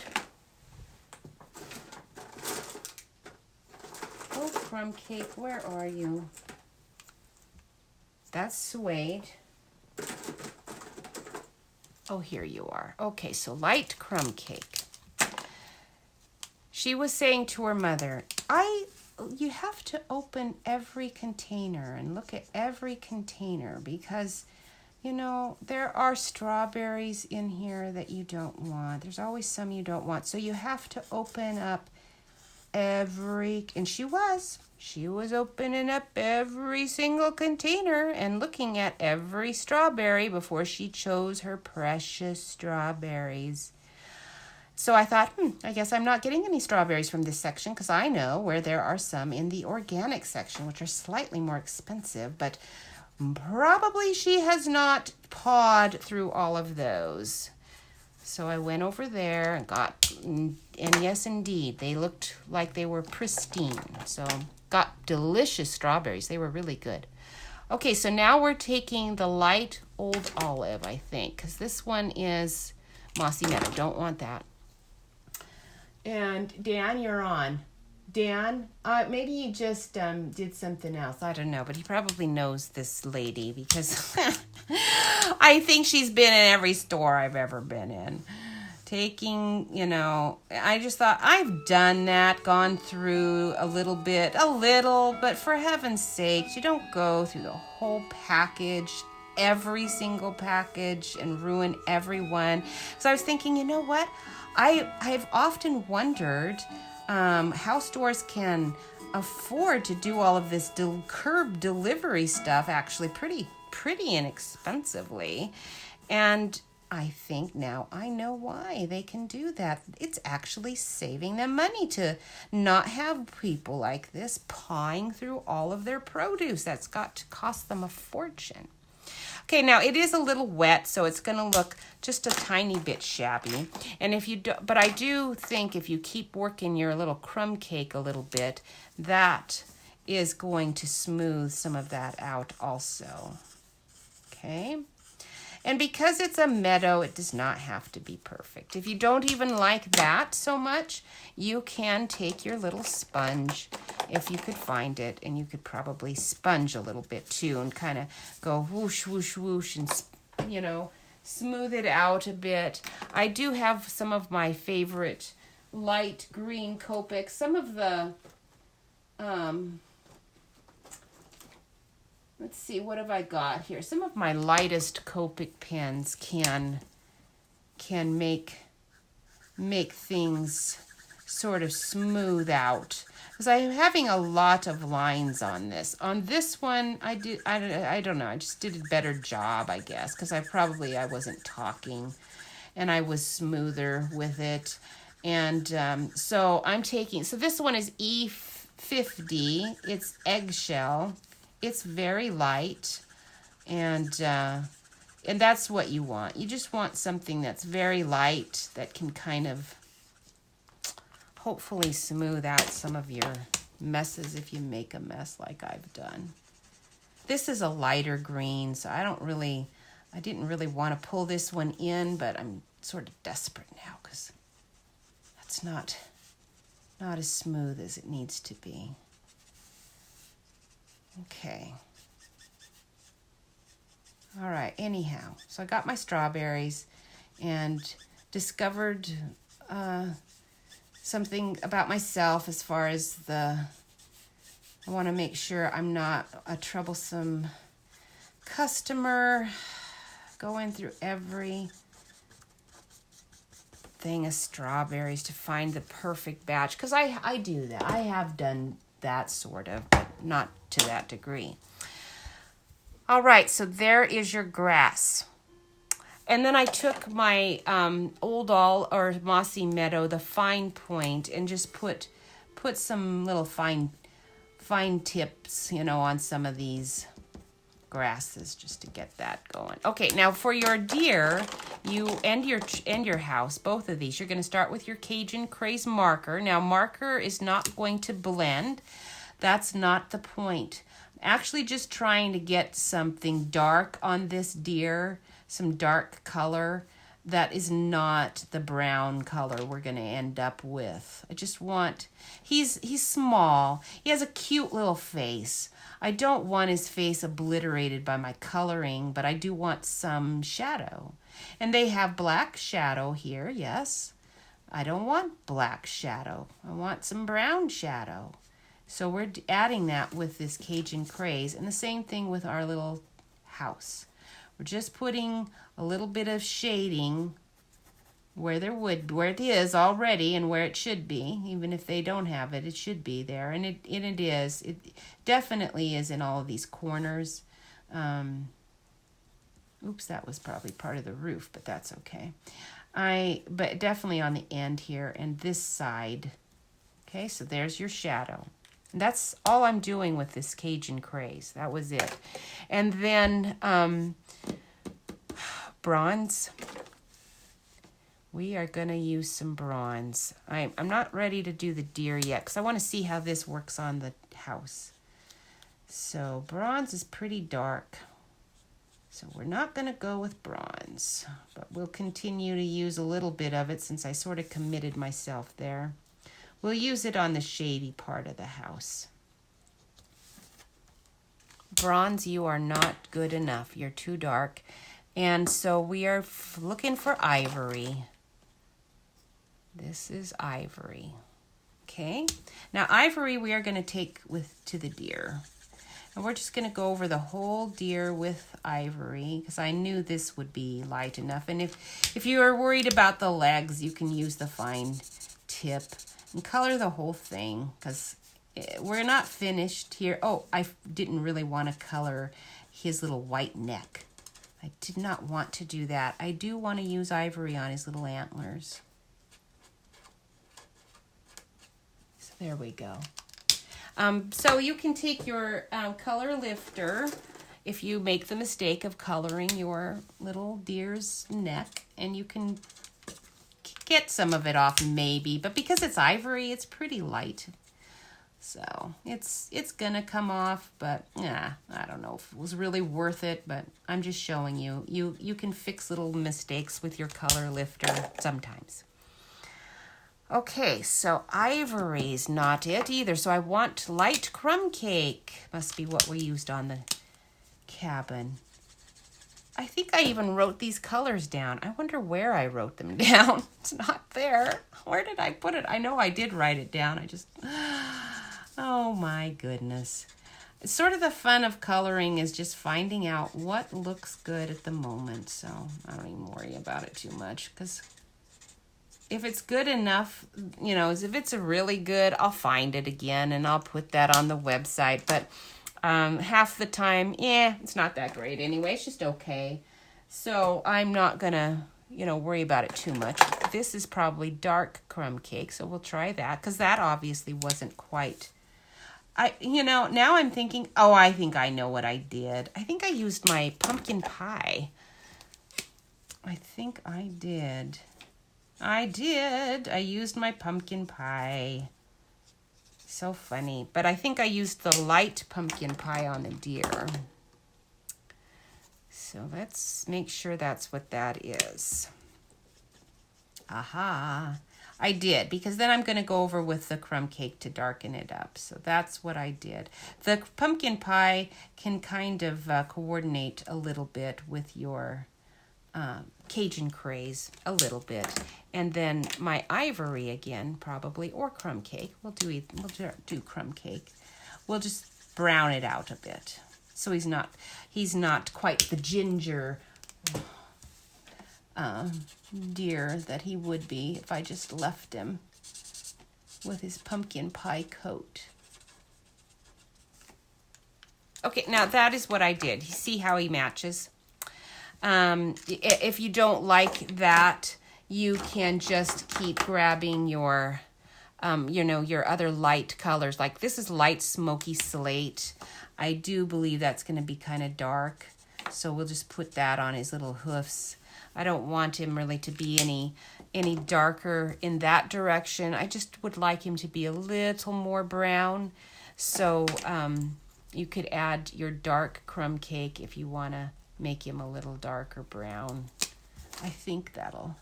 Oh, crumb cake, where are you? That's suede. Oh, here you are. Okay, so light crumb cake. She was saying to her mother, you have to open every container and look at every container, because, you know, there are strawberries in here that you don't want. There's always some you don't want. So you have to open up and she was opening up every single container and looking at every strawberry before she chose her precious strawberries. So I thought, I guess I'm not getting any strawberries from this section, because I know where there are some in the organic section, which are slightly more expensive, but probably she has not pawed through all of those. So I went over there and and yes, indeed, they looked like they were pristine. So got delicious strawberries. They were really good. Okay, so now we're taking the light old olive, I think, because this one is Mossy Meadow. Don't want that. And Dan, you're on. Dan, maybe you just did something else. I don't know, but he probably knows this lady, because I think she's been in every store I've ever been in. Taking, I just thought, I've done that, gone through a little, but for heaven's sakes, you don't go through the whole package, every single package, and ruin every one. So I was thinking, you know what? I've often wondered how stores can afford to do all of this curb delivery stuff actually pretty inexpensively. And I think now I know why they can do that. It's actually saving them money to not have people like this pawing through all of their produce. That's got to cost them a fortune. Okay, now it is a little wet, so it's going to look just a tiny bit shabby. And but I do think if you keep working your little crumb cake a little bit, that is going to smooth some of that out also. Okay. And because it's a meadow, it does not have to be perfect. If you don't even like that so much, you can take your little sponge, if you could find it, and you could probably sponge a little bit too and kind of go whoosh, whoosh, whoosh, and, smooth it out a bit. I do have some of my favorite light green Copics. Some of the, let's see, what have I got here? Some of my lightest Copic pens can make things sort of smooth out, because I'm having a lot of lines on this. On this one, I don't know, I just did a better job, I guess, because I wasn't talking, and I was smoother with it. And so this one is E50. It's eggshell. It's very light, and that's what you want. You just want something that's very light that can kind of hopefully smooth out some of your messes if you make a mess like I've done. This is a lighter green, so I didn't really want to pull this one in, but I'm sort of desperate now because that's not as smooth as it needs to be. Okay. All right, anyhow, so I got my strawberries and discovered something about myself as far as I want to make sure I'm not a troublesome customer going through every thing of strawberries to find the perfect batch, because I do that. I have done that sort of, but not to that degree. All right, so there is your grass. And then I took my Old All or Mossy Meadow, the fine point, and just put some little fine tips, on some of these grasses just to get that going. Okay, now for your deer, you and your house, both of these, you're going to start with your Cajun Craze marker. Now, marker is not going to blend. That's not the point. I'm actually just trying to get something dark on this deer, some dark color that is not the brown color we're going to end up with. I just want, he's small. He has a cute little face. I don't want his face obliterated by my coloring, but I do want some shadow. And they have black shadow here, yes. I don't want black shadow. I want some brown shadow. So we're adding that with this Cajun Craze, and the same thing with our little house. We're just putting a little bit of shading where it is already and where it should be. Even if they don't have it, it should be there. And it is. It definitely is in all of these corners. Oops, that was probably part of the roof, but that's okay. But definitely on the end here and this side. Okay, so there's your shadow. And that's all I'm doing with this Cajun Craze. That was it. And then bronze. We are going to use some bronze. I'm not ready to do the deer yet because I want to see how this works on the house. So bronze is pretty dark. So we're not going to go with bronze, but we'll continue to use a little bit of it since I sort of committed myself there. We'll use it on the shady part of the house. Bronze, you are not good enough. You're too dark. And so we are looking for ivory. This is ivory. Okay. Now ivory we are going to take to the deer. And we're just going to go over the whole deer with ivory because I knew this would be light enough. And if you are worried about the legs, you can use the fine tip and color the whole thing because we're not finished here. Oh, I didn't really want to color his little white neck. I did not want to do that. I do want to use ivory on his little antlers. So there we go. So you can take your color lifter if you make the mistake of coloring your little deer's neck, and you can get some of it off maybe, but because it's ivory, it's pretty light. So it's gonna come off, but I don't know if it was really worth it, but I'm just showing you. You can fix little mistakes with your color lifter sometimes. Okay, so ivory's not it either. So I want light crumb cake. Must be what we used on the cabin. I think I even wrote these colors down. I wonder where I wrote them down. It's not there. Where did I put it? I know I did write it down. Oh my goodness. It's sort of the fun of coloring is just finding out what looks good at the moment. So I don't even worry about it too much because if it's good enough, if it's really good, I'll find it again and I'll put that on the website. But half the time, it's not that great anyway. It's just okay. So I'm not going to, worry about it too much. This is probably dark crumb cake, so we'll try that because that obviously wasn't quite. Now I'm thinking, I think I know what I did. I think I used my pumpkin pie. I think I did. I used my pumpkin pie. So funny. But I think I used the light pumpkin pie on the deer. So let's make sure that's what that is. Aha. I did, because then I'm going to go over with the crumb cake to darken it up. So that's what I did. The pumpkin pie can kind of coordinate a little bit with your Cajun Craze, a little bit. And then my ivory again, probably, or crumb cake. We'll do crumb cake. We'll just brown it out a bit. So he's not quite the ginger deer that he would be if I just left him with his pumpkin pie coat. Okay, now that is what I did. You see how he matches? If you don't like that, you can just keep grabbing your, your other light colors. Like this is light smoky slate. I do believe that's going to be kind of dark. So we'll just put that on his little hoofs. I don't want him really to be any darker in that direction. I just would like him to be a little more brown. So you could add your dark crumb cake if you want to make him a little darker brown. I think that'll,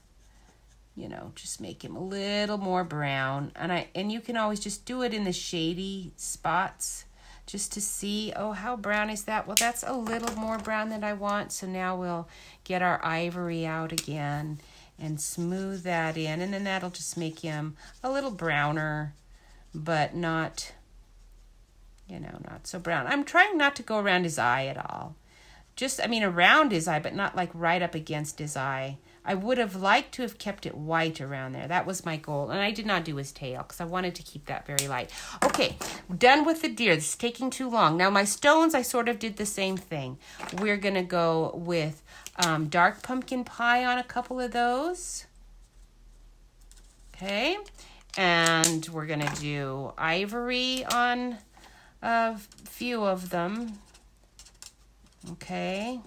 just make him a little more brown. And you can always just do it in the shady spots just to see, oh, how brown is that? Well, that's a little more brown than I want. So now we'll get our ivory out again and smooth that in. And then that'll just make him a little browner, but not, not so brown. I'm trying not to go around his eye at all. Around his eye, but not like right up against his eye. I would have liked to have kept it white around there. That was my goal. And I did not do his tail because I wanted to keep that very light. Okay, done with the deer. This is taking too long. Now my stones, I sort of did the same thing. We're going to go with dark pumpkin pie on a couple of those. Okay, and we're going to do ivory on a few of them. Okay,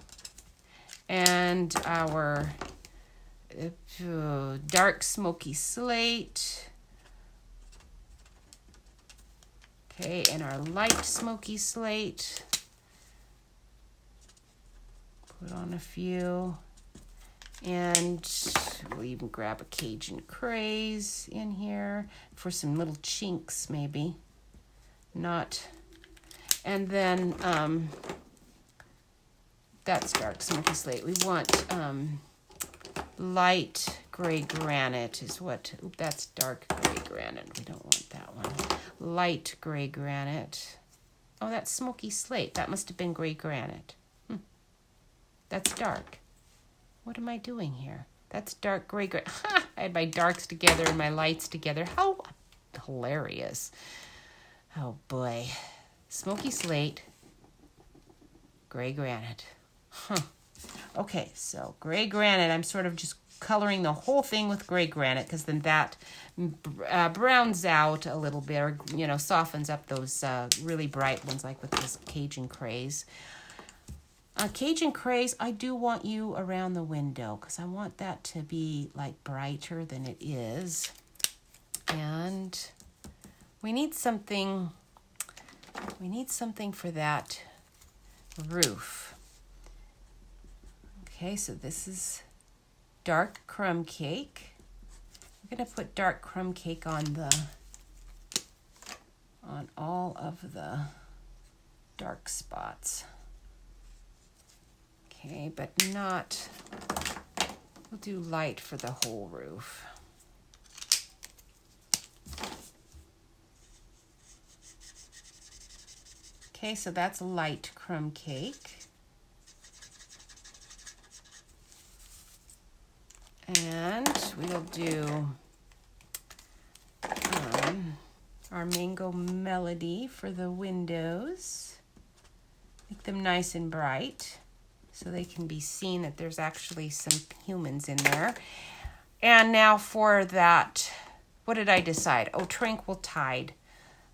and our dark smoky slate. Okay, and our light smoky slate. Put on a few. And we'll even grab a Cajun craze in here for some little chinks maybe. And then that's dark smoky slate. We want light gray granite is what, that's dark gray granite. We don't want that one. Light gray granite. Oh, that's smoky slate. That must have been gray granite. That's dark. What am I doing here? That's dark gray granite. I had my darks together and my lights together. How hilarious. Oh boy. Smoky slate, gray granite. Okay, so gray granite, I'm sort of just coloring the whole thing with gray granite because then that browns out a little bit, or, softens up those really bright ones like with this Cajun craze. Cajun craze, I do want you around the window because I want that to be like brighter than it is. And we need something for that roof. Okay, so this is dark crumb cake. We're going to put dark crumb cake on all of the dark spots. Okay, but we'll do light for the whole roof. Okay, so that's light crumb cake. And we'll do our mango melody for the windows. Make them nice and bright so they can be seen that there's actually some humans in there. And now for that, what did I decide? Oh, Tranquil Tide.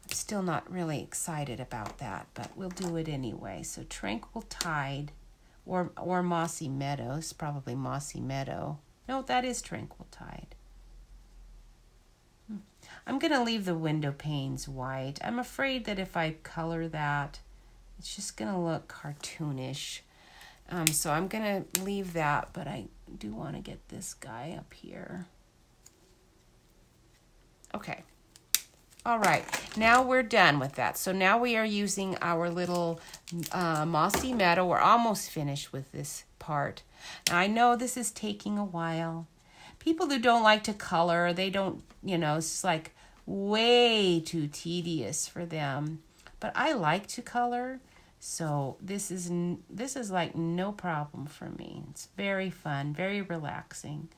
I'm still not really excited about that, but we'll do it anyway. So Tranquil Tide or Mossy Meadows, probably Mossy Meadow. No, that is Tranquil Tide. I'm going to leave the window panes white. I'm afraid that if I color that, it's just going to look cartoonish. So I'm going to leave that, but I do want to get this guy up here. Okay. All right. Now we're done with that. So now we are using our little Mossy Meadow. We're almost finished with this part. Now, I know this is taking a while. People who don't like to color, they don't, it's like way too tedious for them. But I like to color, so this is like no problem for me. It's very fun, very relaxing.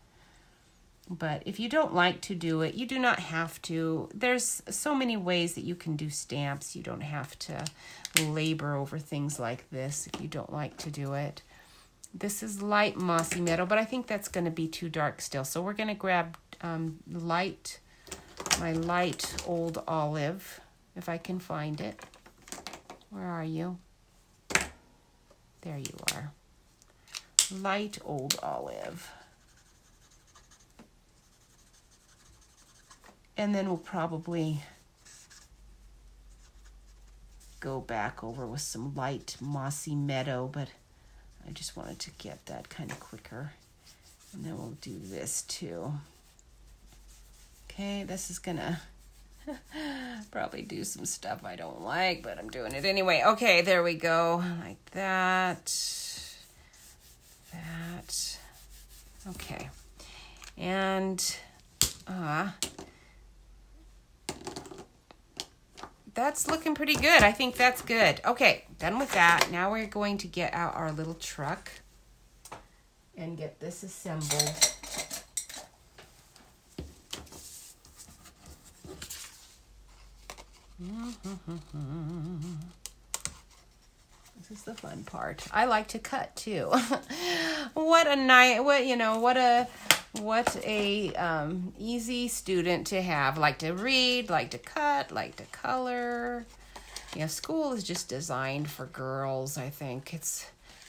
But if you don't like to do it, you do not have to. There's so many ways that you can do stamps. You don't have to labor over things like this if you don't like to do it. This is light mossy meadow, but I think that's going to be too dark still. So we're going to grab my light old olive, if I can find it. Where are you? There you are. Light old olive. And then we'll probably go back over with some light mossy meadow, but I just wanted to get that kind of quicker. And then we'll do this too. Okay, this is gonna probably do some stuff I don't like, but I'm doing it anyway. Okay, there we go. Like that. That. Okay. And that's looking pretty good. I think that's good. Okay, done with that. Now we're going to get out our little truck and get this assembled. This is the fun part. I like to cut too. What a easy student to have. Like to read, like to cut, like to color. School is just designed for girls, I think.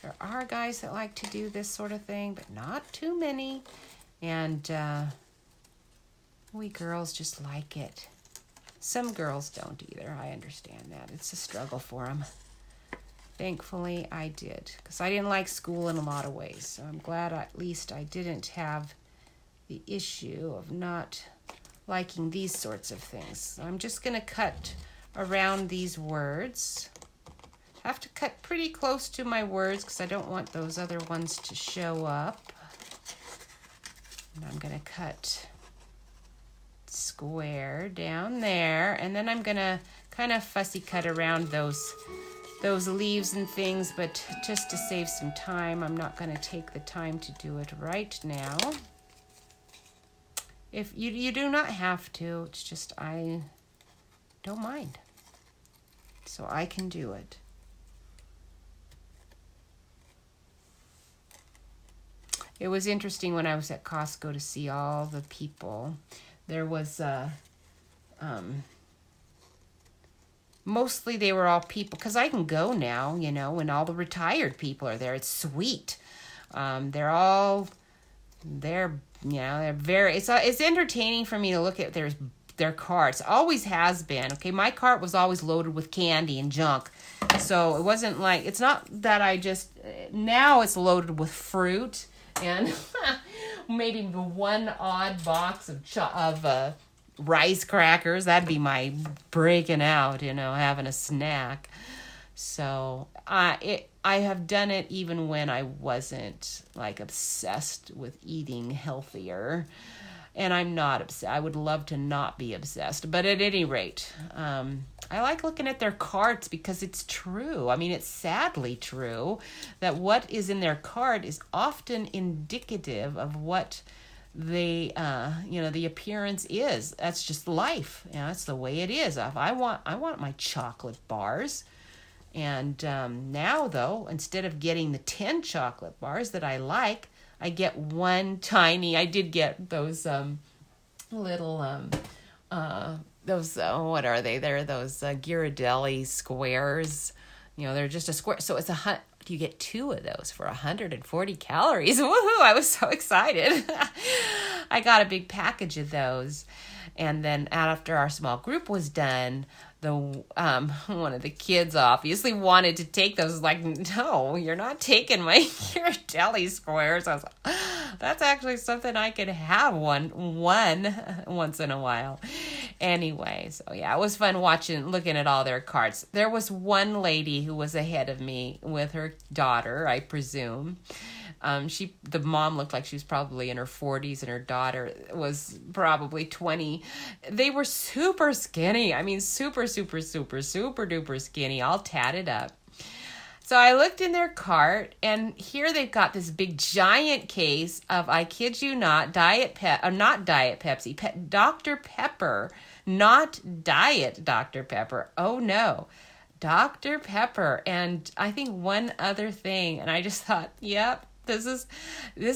There are guys that like to do this sort of thing, but not too many. And we girls just like it. Some girls don't either. I understand that. It's a struggle for them. Thankfully, I did, because I didn't like school in a lot of ways. So I'm glad at least I didn't have the issue of not liking these sorts of things. So I'm just going to cut around these words. I have to cut pretty close to my words because I don't want those other ones to show up. And I'm going to cut square down there, and then I'm going to kind of fussy cut around those leaves and things, but just to save some time, I'm not going to take the time to do it right now. If you do not have to, it's just I don't mind. So I can do it. It was interesting when I was at Costco to see all the people. There was mostly they were all people, because I can go now, when all the retired people are there. It's sweet. They're very, it's entertaining for me to look at their carts. Always has been. Okay, my cart was always loaded with candy and junk. So it wasn't like, it's not that now it's loaded with fruit and maybe one odd box of rice crackers. That'd be my breaking out, having a snack. So I have done it even when I wasn't like obsessed with eating healthier. And I'm not obsessed. I would love to not be obsessed. But at any rate, I like looking at their carts because it's true. I mean, it's sadly true that what is in their cart is often indicative of what the appearance is. That's just life. That's the way it is. If I want my chocolate bars. And now, though, instead of getting the 10 chocolate bars that I like, I get one tiny. I did get those little what are they? They're those Ghirardelli squares. They're just a square. So it's you get 2 of those for 140 calories. Woohoo! I was so excited. I got a big package of those. And then after our small group was done, one of the kids obviously wanted to take those. Like, no, you're not taking my Ghirardelli squares. I was like, that's actually something I could have one once in a while. Anyway, so yeah, it was fun looking at all their carts. There was one lady who was ahead of me with her daughter, I presume. The mom looked like she was probably in her 40s and her daughter was probably 20. They were super skinny. I mean, super, super, super, super duper skinny, all tatted up. So I looked in their cart, and here they've got this big giant case of, I kid you not, not Diet Pepsi, Dr. Pepper, not Diet Dr. Pepper. Oh no, Dr. Pepper. And I think one other thing, and I just thought, yep, This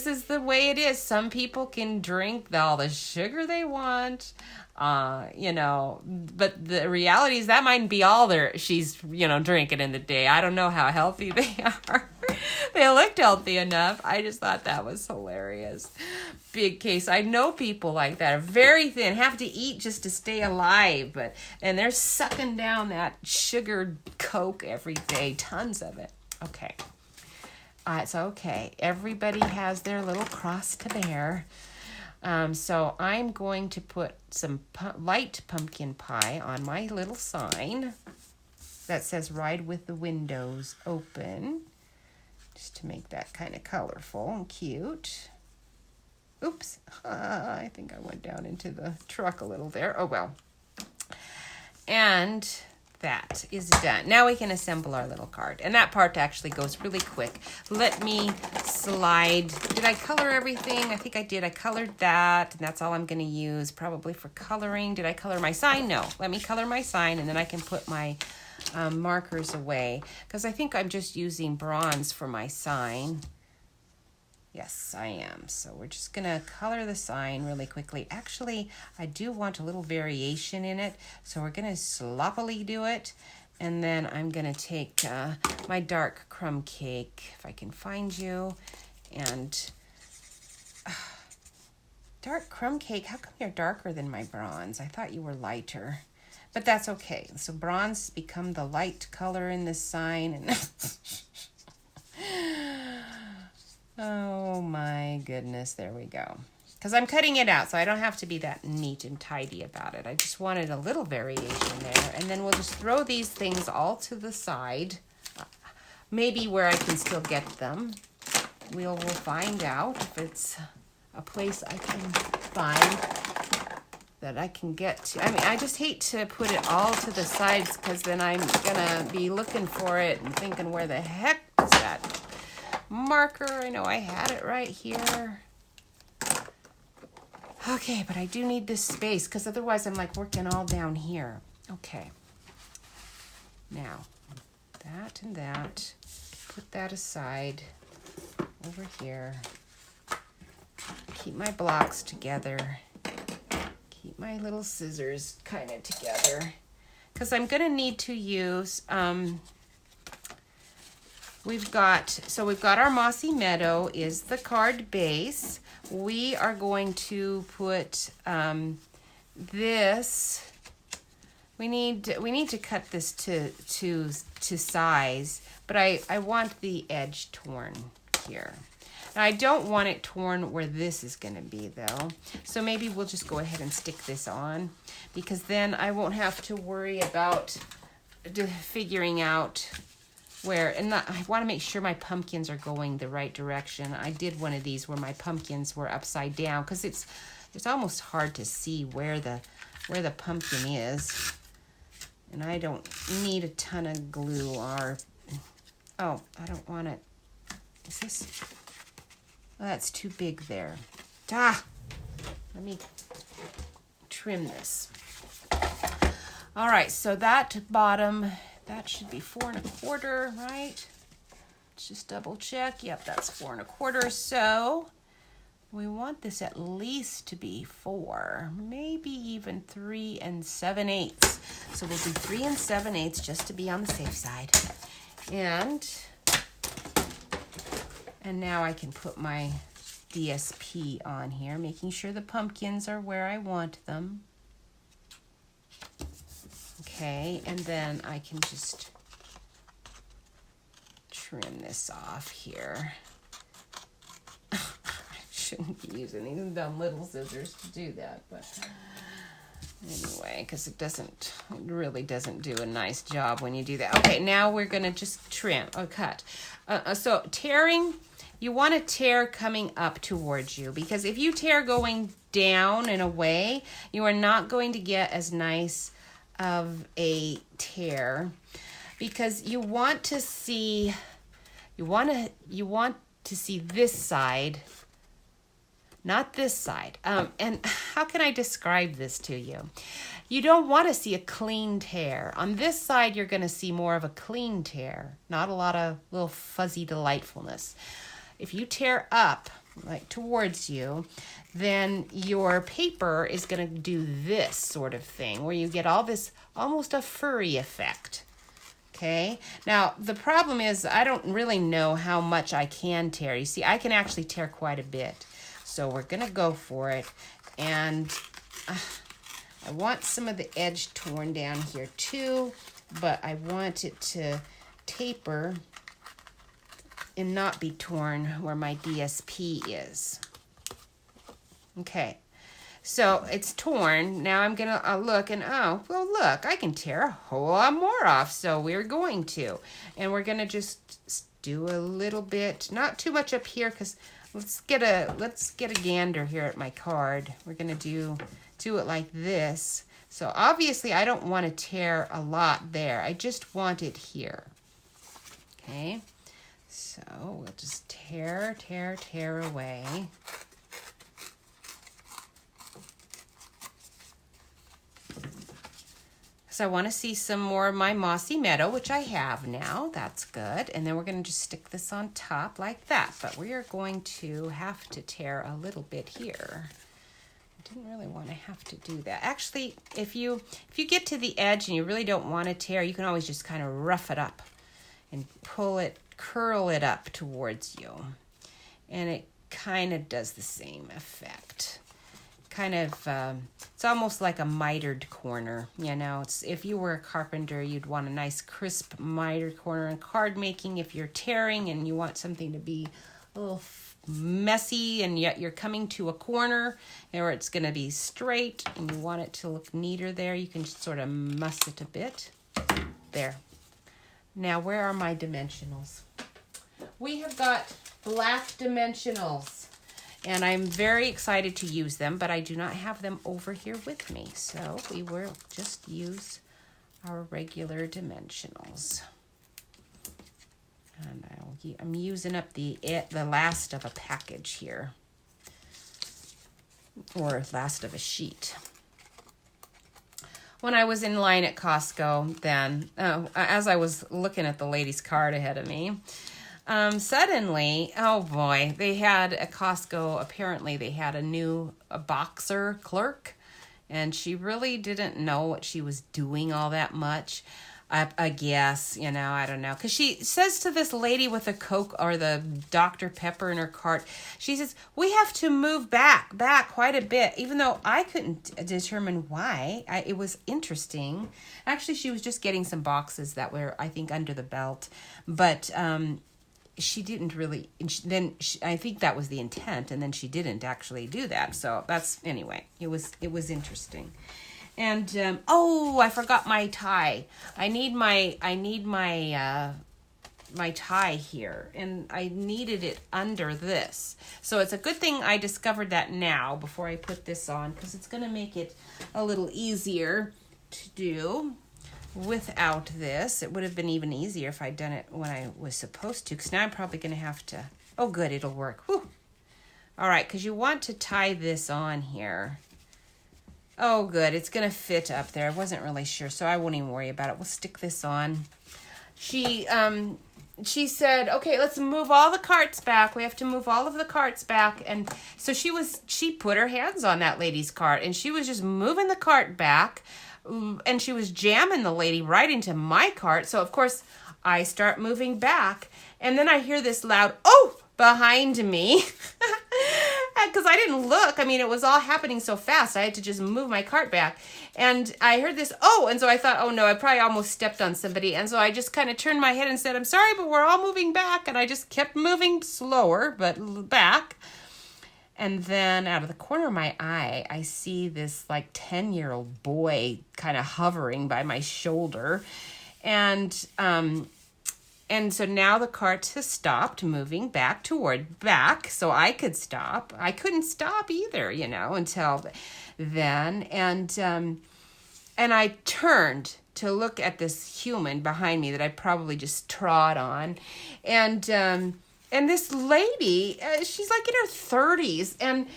is the way it is. Some people can drink all the sugar they want, but the reality is that might be all she's drinking in the day. I don't know how healthy they are. They looked healthy enough. I just thought that was hilarious. Big case. I know people like that are very thin, have to eat just to stay alive, and they're sucking down that sugared Coke every day, tons of it. Okay. It's okay. Everybody has their little cross to bear. So I'm going to put some light pumpkin pie on my little sign that says "Ride with the windows open," just to make that kind of colorful and cute. Oops, I think I went down into the truck a little there. Oh well. And that is done. Now we can assemble our little card. And that part actually goes really quick. Let me slide. Did I color everything? I think I did. I colored that, and that's all I'm going to use probably for coloring. Did I color my sign? No. Let me color my sign, and then I can put my markers away, because I think I'm just using bronze for my sign. Yes, I am. So we're just going to color the sign really quickly. Actually, I do want a little variation in it, so we're going to sloppily do it. And then I'm going to take my dark crumb cake, if I can find you. And dark crumb cake, how come you're darker than my bronze? I thought you were lighter. But that's okay. So bronze become the light color in this sign. And oh my goodness, there we go. Because I'm cutting it out, so I don't have to be that neat and tidy about it. I just wanted a little variation there. And then we'll just throw these things all to the side. Maybe where I can still get them. We'll find out if it's a place I can find that I can get to. I mean, I just hate to put it all to the sides, because then I'm gonna be looking for it and thinking, where the heck is that marker? I know I had it right here. Okay, but I do need this space, because otherwise I'm like working all down here. Okay. Now, that and that. Put that aside over here. Keep my blocks together. Keep my little scissors kind of together, because I'm going to need to use, we've got our Mossy Meadow is the card base. We are going to put this, we need to cut this to size, but I want the edge torn here. Now, I don't want it torn where this is going to be, though. So maybe we'll just go ahead and stick this on, because then I won't have to worry about figuring out where. And I want to make sure my pumpkins are going the right direction. I did one of these where my pumpkins were upside down, because it's almost hard to see where the pumpkin is. And I don't need a ton of glue or... Oh, I don't want it. Is this... Oh, that's too big there. Let me trim this. All right, so that bottom, that should be 4 1/4, right? Let's just double check. Yep, that's 4 1/4. So we want this at least to be 4, maybe even 3 7/8. So we'll do 3 7/8 just to be on the safe side. And now I can put my DSP on here, making sure the pumpkins are where I want them. Okay, and then I can just trim this off here. I shouldn't be using these dumb little scissors to do that, but anyway, because it really doesn't do a nice job when you do that. Okay, now we're going to just trim or cut. So tearing, you want to tear coming up towards you, because if you tear going down and away, you are not going to get as nice of a tear, because you want to see this side, not this side. And how can I describe this to you? You don't want to see a clean tear. On this side, you're going to see more of a clean tear, not a lot of little fuzzy delightfulness. if you tear up like towards you, then your paper is going to do this sort of thing where you get all this almost a furry effect. Okay, now the problem is I don't really know how much I can tear. You see, I can actually tear quite a bit. So we're going to go for it. And I want some of the edge torn down here too, but I want it to taper and not be torn where my DSP is. Okay. So it's torn. Now I'm going to look and, oh, well, look, I can tear a whole lot more off. So we're going to. And we're going to just do a little bit, not too much up here, because let's get a gander here at my card. We're going to do it like this. So obviously I don't want to tear a lot there. I just want it here. Okay. So we'll just tear away. So I want to see some more of my mossy meadow, which I have now. That's good. And then we're going to just stick this on top like that. But we are going to have to tear a little bit here. I didn't really want to have to do that. Actually, if you get to the edge and you really don't want to tear, you can always just kind of rough it up and curl it up towards you. And it kind of does the same effect. Kind of, it's almost like a mitered corner, you know. It's, if you were a carpenter, you'd want a nice crisp mitered corner. In card making, if you're tearing and you want something to be a little messy and yet you're coming to a corner where it's going to be straight and you want it to look neater there, you can just sort of muss it a bit. There. Now, where are my dimensionals? We have got black dimensionals. And I'm very excited to use them, but I do not have them over here with me. So we will just use our regular dimensionals. And I'm using up the last of a package here. Or last of a sheet. When I was in line at Costco then, as I was looking at the lady's card ahead of me, suddenly, oh boy, they had at Costco, apparently they had a boxer clerk, and she really didn't know what she was doing all that much. I guess, you know, I don't know. Because she says to this lady with the Coke or the Dr. Pepper in her cart, she says, we have to move back quite a bit, even though I couldn't determine why. It was interesting. Actually, she was just getting some boxes that were, I think, under the belt. But she didn't really, I think that was the intent, and then she didn't actually do that. So that's, anyway, it was interesting. And, I forgot my tie. I need my tie here, and I needed it under this. So it's a good thing I discovered that now before I put this on, because it's going to make it a little easier to do without this. It would have been even easier if I'd done it when I was supposed to, because now I'm probably going to have to, oh good, it'll work. Whew. All right, because you want to tie this on here. Oh, good. It's going to fit up there. I wasn't really sure, so I won't even worry about it. We'll stick this on. She said, okay, let's move all the carts back. We have to move all of the carts back. And so she put her hands on that lady's cart, and she was just moving the cart back, and she was jamming the lady right into my cart. So, of course, I start moving back, and then I hear this loud, oh, behind me. Because I didn't look. I mean, it was all happening so fast. I had to just move my cart back. And I heard this, oh, and so I thought, oh no, I probably almost stepped on somebody. And so I just kind of turned my head and said, I'm sorry, but we're all moving back. And I just kept moving slower, but back. And then out of the corner of my eye, I see this like 10-year-old boy kind of hovering by my shoulder. And so now the cart has stopped moving back, so I could stop. I couldn't stop either, you know, until then. And I turned to look at this human behind me that I probably just trod on. And this lady, she's like in her 30s, and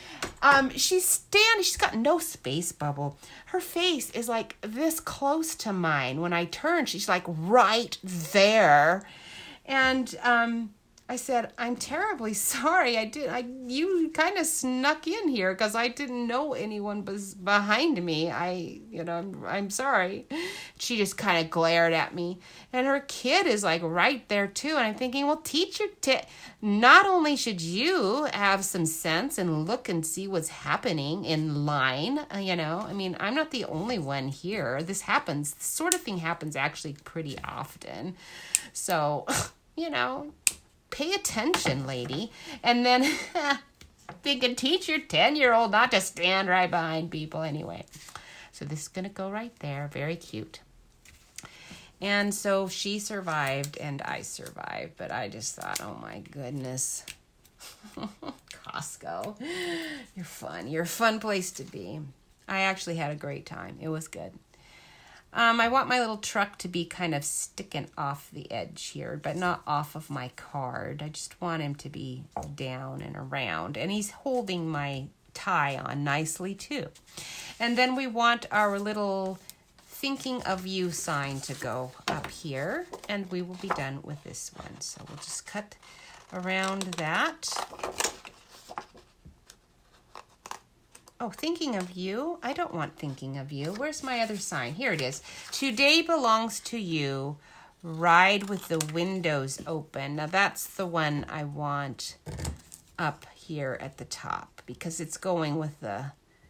she's got no space bubble. Her face is like this close to mine. When I turn, she's like right there. And I said, I'm terribly sorry. You kind of snuck in here because I didn't know anyone was behind me. I'm sorry. She just kind of glared at me. And her kid is like right there too. And I'm thinking, well, teacher, not only should you have some sense and look and see what's happening in line, I mean, I'm not the only one here. This sort of thing happens actually pretty often. So, pay attention, lady. And then thinking, teach your 10-year-old not to stand right behind people anyway. So this is going to go right there. Very cute. And so she survived and I survived. But I just thought, oh my goodness. Costco. You're fun. You're a fun place to be. I actually had a great time. It was good. I want my little truck to be kind of sticking off the edge here, but not off of my card. I just want him to be down and around. And he's holding my tie on nicely too. And then we want our little thinking of you sign to go up here. And we will be done with this one. So we'll just cut around that. Oh, thinking of you? I don't want thinking of you. Where's my other sign? Here it is. Today belongs to you. Ride with the windows open. Now that's the one I want up here at the top because it's going with the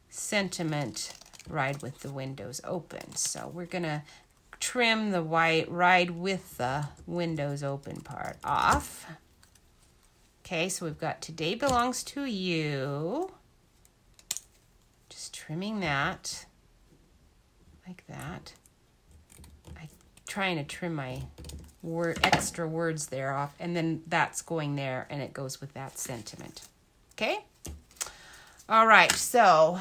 sentiment, ride with the windows open. So we're going to trim the white ride with the windows open part off. Okay, so we've got today belongs to you. Just trimming that like that. I'm trying to trim my extra words there off, and then that's going there, and it goes with that sentiment. Okay? All right, so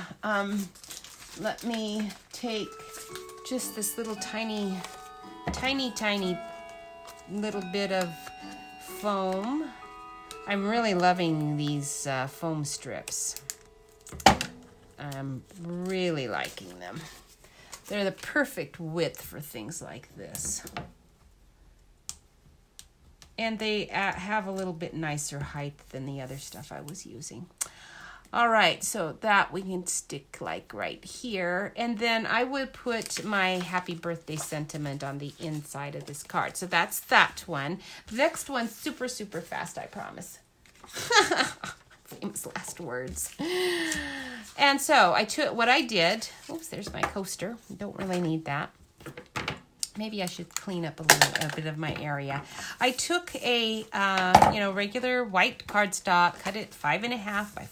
let me take just this little tiny little bit of foam. I'm really loving these foam strips. I'm really liking them. They're the perfect width for things like this. And they have a little bit nicer height than the other stuff I was using. All right, so that we can stick like right here. And then I would put my happy birthday sentiment on the inside of this card. So that's that one. The next one's super, super fast, I promise. Famous last words. And so what I did, oops, there's my coaster. Don't really need that. Maybe I should clean up a bit of my area. I took a regular white cardstock, cut it 5.5 by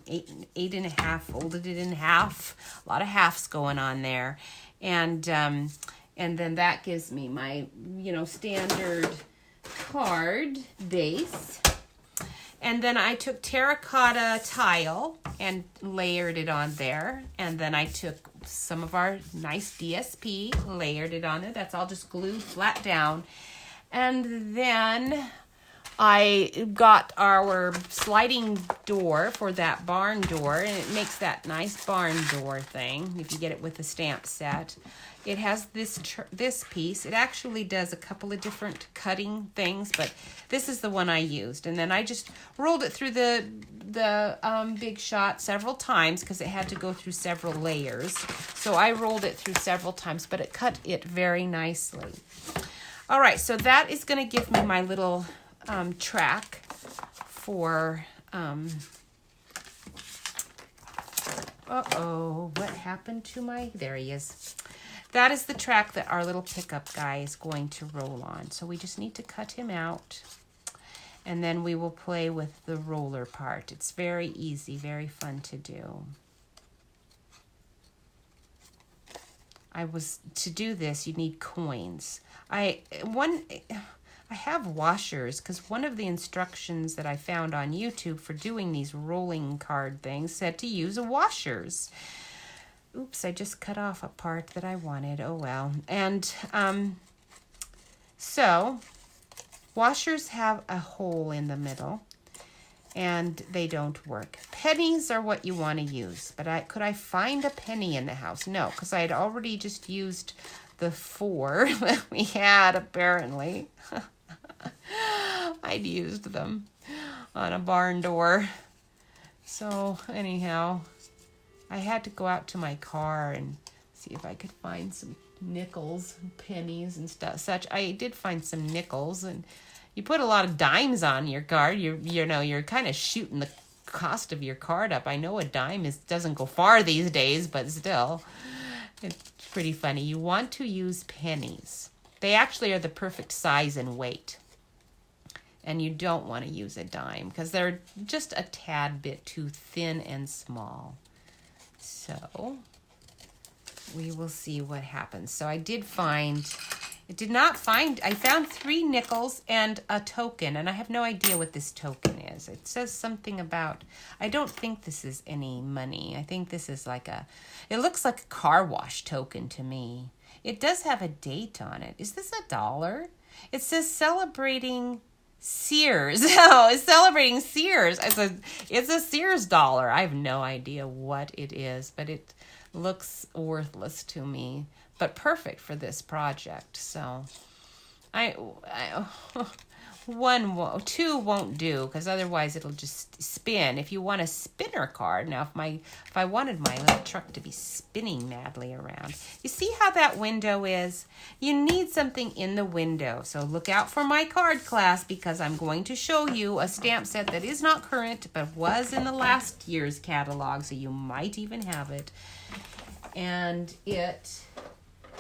8.5, folded it in half. A lot of halves going on there, and then that gives me my standard card base. And then I took terracotta tile and layered it on there. And then I took some of our nice DSP, layered it on it. That's all just glued flat down. And then I got our sliding door for that barn door. And it makes that nice barn door thing if you get it with the stamp set. It has this piece. It actually does a couple of different cutting things, but this is the one I used. And then I just rolled it through the Big Shot several times because it had to go through several layers. So I rolled it through several times, but it cut it very nicely. All right, so that is going to give me my little track for... what happened to my... There he is. That is the track that our little pickup guy is going to roll on. So we just need to cut him out. And then we will play with the roller part. It's very easy, very fun to do. To do this, you need coins. I have washers because one of the instructions that I found on YouTube for doing these rolling card things said to use washers. Oops, I just cut off a part that I wanted. Oh, well. And so washers have a hole in the middle, and they don't work. Pennies are what you want to use, but could I find a penny in the house? No, because I had already just used the 4 that we had, apparently. I'd used them on a barn door. So anyhow, I had to go out to my car and see if I could find some nickels and pennies and stuff such. I did find some nickels, and you put a lot of dimes on your card. You're kind of shooting the cost of your card up. I know a dime doesn't go far these days, but still, it's pretty funny. You want to use pennies. They actually are the perfect size and weight. And you don't want to use a dime because they're just a tad bit too thin and small. So we will see what happens. So I found 3 nickels and a token, and I have no idea what this token is. It says something about, I don't think this is any money. I think this is it looks like a car wash token to me. It does have a date on it. Is this $1? It says celebrating Sears. Oh, it's celebrating Sears. It's a Sears dollar. I have no idea what it is, but it looks worthless to me, but perfect for this project. So two won't do because otherwise it'll just spin. If you want a spinner card, now if I wanted my little truck to be spinning madly around, you see how that window is? You need something in the window. So look out for my card class because I'm going to show you a stamp set that is not current but was in the last year's catalog, so you might even have it. And it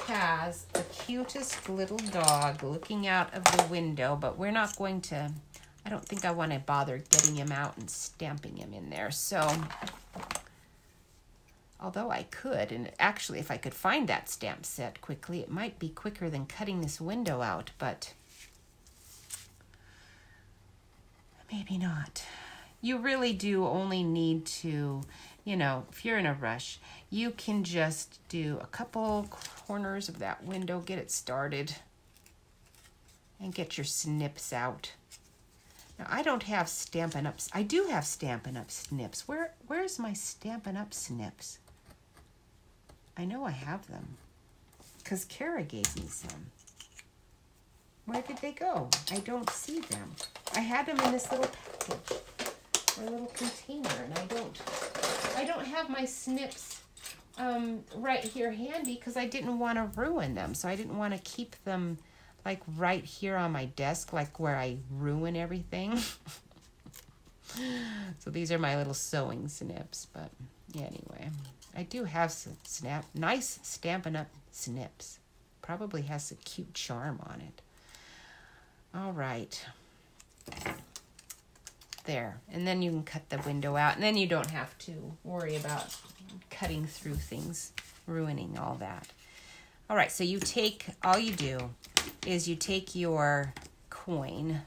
has the cutest little dog looking out of the window, but we're not going to, I don't think I want to bother getting him out and stamping him in there. So, although I could, and actually if I could find that stamp set quickly, it might be quicker than cutting this window out, but maybe not. You really do only need to, if you're in a rush, you can just do a couple corners of that window, get it started, and get your snips out. Now, I don't have Stampin' Up. I do have Stampin' Up snips. Where's my Stampin' Up snips? I know I have them because Kara gave me some. Where did they go? I don't see them. I had them in this little package or little container, and I don't have my snips right here handy because I didn't want to ruin them. So I didn't want to keep them right here on my desk, where I ruin everything. So these are my little sewing snips. But yeah, anyway, I do have some nice Stampin' Up snips. Probably has a cute charm on it. All right. There. And then you can cut the window out, and then you don't have to worry about cutting through things, ruining all that. All right, so all you do is you take your coin,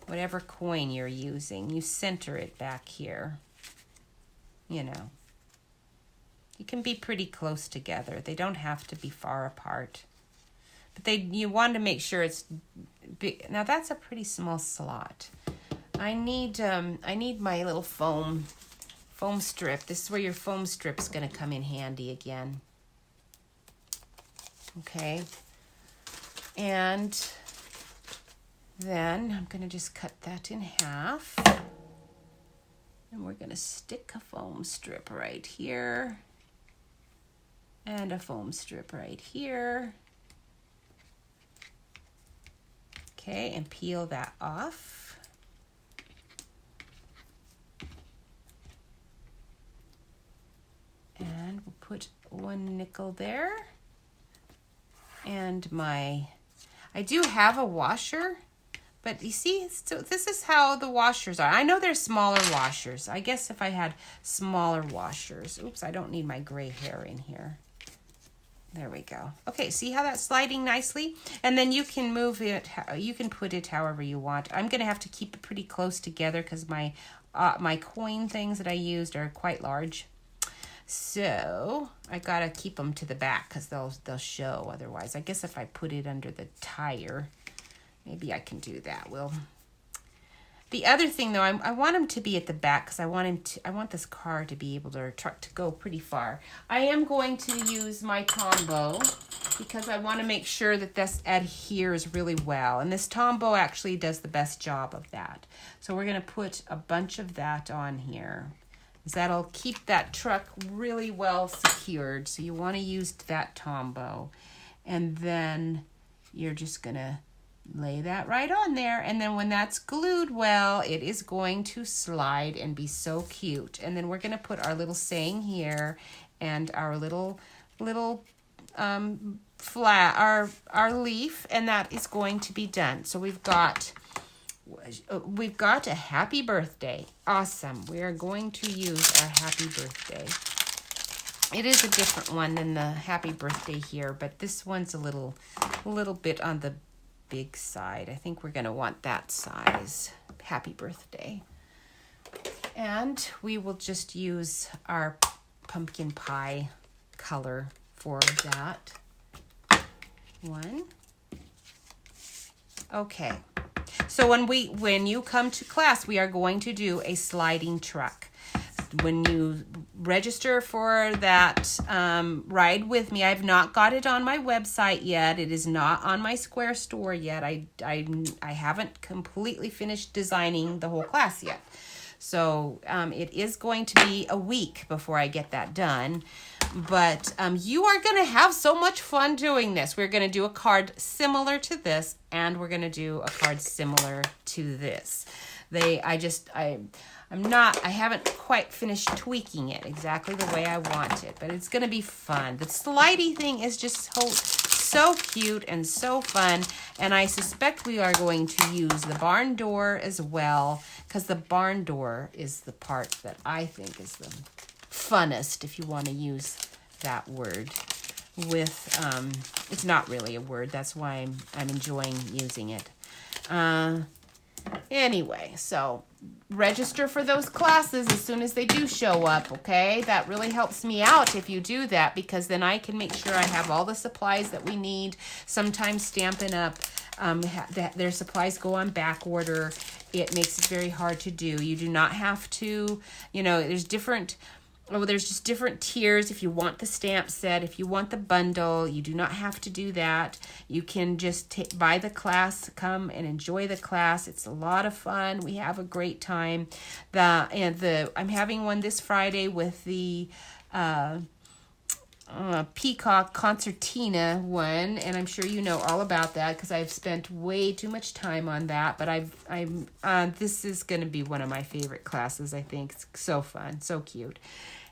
whatever coin you're using, you center it back here. You can be pretty close together. They don't have to be far apart. But you want to make sure it's big. Now that's a pretty small slot. I need my little foam strip. This is where your foam strip's going to come in handy again. Okay. And then I'm going to just cut that in half. And we're going to stick a foam strip right here. And a foam strip right here. Okay, and peel that off. And we'll put one nickel there. And I do have a washer, but you see, so this is how the washers are. I know there's smaller washers. I guess if I had smaller washers. Oops, I don't need my gray hair in here. There we go. Okay, see how that's sliding nicely? And then you can move it, you can put it however you want. I'm going to have to keep it pretty close together because my coin things that I used are quite large. So I gotta keep them to the back because they'll show otherwise. I guess if I put it under the tire, maybe I can do that. The other thing though, I want them to be at the back because I want this car to be able to, or truck to go pretty far. I am going to use my Tombow because I want to make sure that this adheres really well. And this Tombow actually does the best job of that. So we're going to put a bunch of that on here. That'll keep that truck really well secured. So you want to use that Tombow. And then you're just going to lay that right on there. And then when that's glued well, it is going to slide and be so cute. And then we're going to put our little saying here and our little flat, our leaf, and that is going to be done. So we've got a happy birthday. Awesome. We are going to use our happy birthday. It is a different one than the happy birthday here, but this one's a little bit on the big side. I think we're going to want that size. Happy birthday. And we will just use our pumpkin pie color for that one. Okay. So when you come to class, we are going to do a sliding truck. When you register for that ride with me, I've not got it on my website yet. It is not on my Square store yet. I haven't completely finished designing the whole class yet. So it is going to be a week before I get that done. But you are going to have so much fun doing this. We're going to do a card similar to this, and we're going to do a card similar to this. I haven't quite finished tweaking it exactly the way I want it, but it's going to be fun. The slidey thing is just so cute and so fun, and I suspect we are going to use the barn door as well, because the barn door is the part that I think is the funnest, if you want to use that word. It's not really a word, that's why I'm enjoying using it. Anyway, so register for those classes as soon as they do show up, okay? That really helps me out if you do that, because then I can make sure I have all the supplies that we need. Sometimes Stampin' Up, their supplies go on back order. It makes it very hard to do. You do not have to, there's just different tiers. If you want the stamp set, if you want the bundle, you do not have to do that. You can just buy the class, come and enjoy the class. It's a lot of fun. We have a great time. I'm having one this Friday with the Peacock Concertina one, and I'm sure you know all about that because I've spent way too much time on that. But this is going to be one of my favorite classes. I think it's so fun, so cute.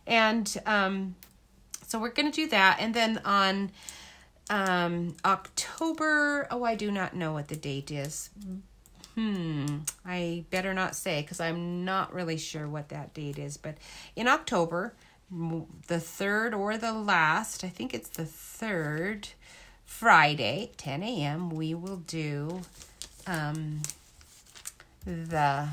And so we're going to do that. And then on October, I do not know what the date is. I better not say because I'm not really sure what that date is. But in October, the 3rd or the last, I think it's the 3rd Friday, 10 a.m., we will do the...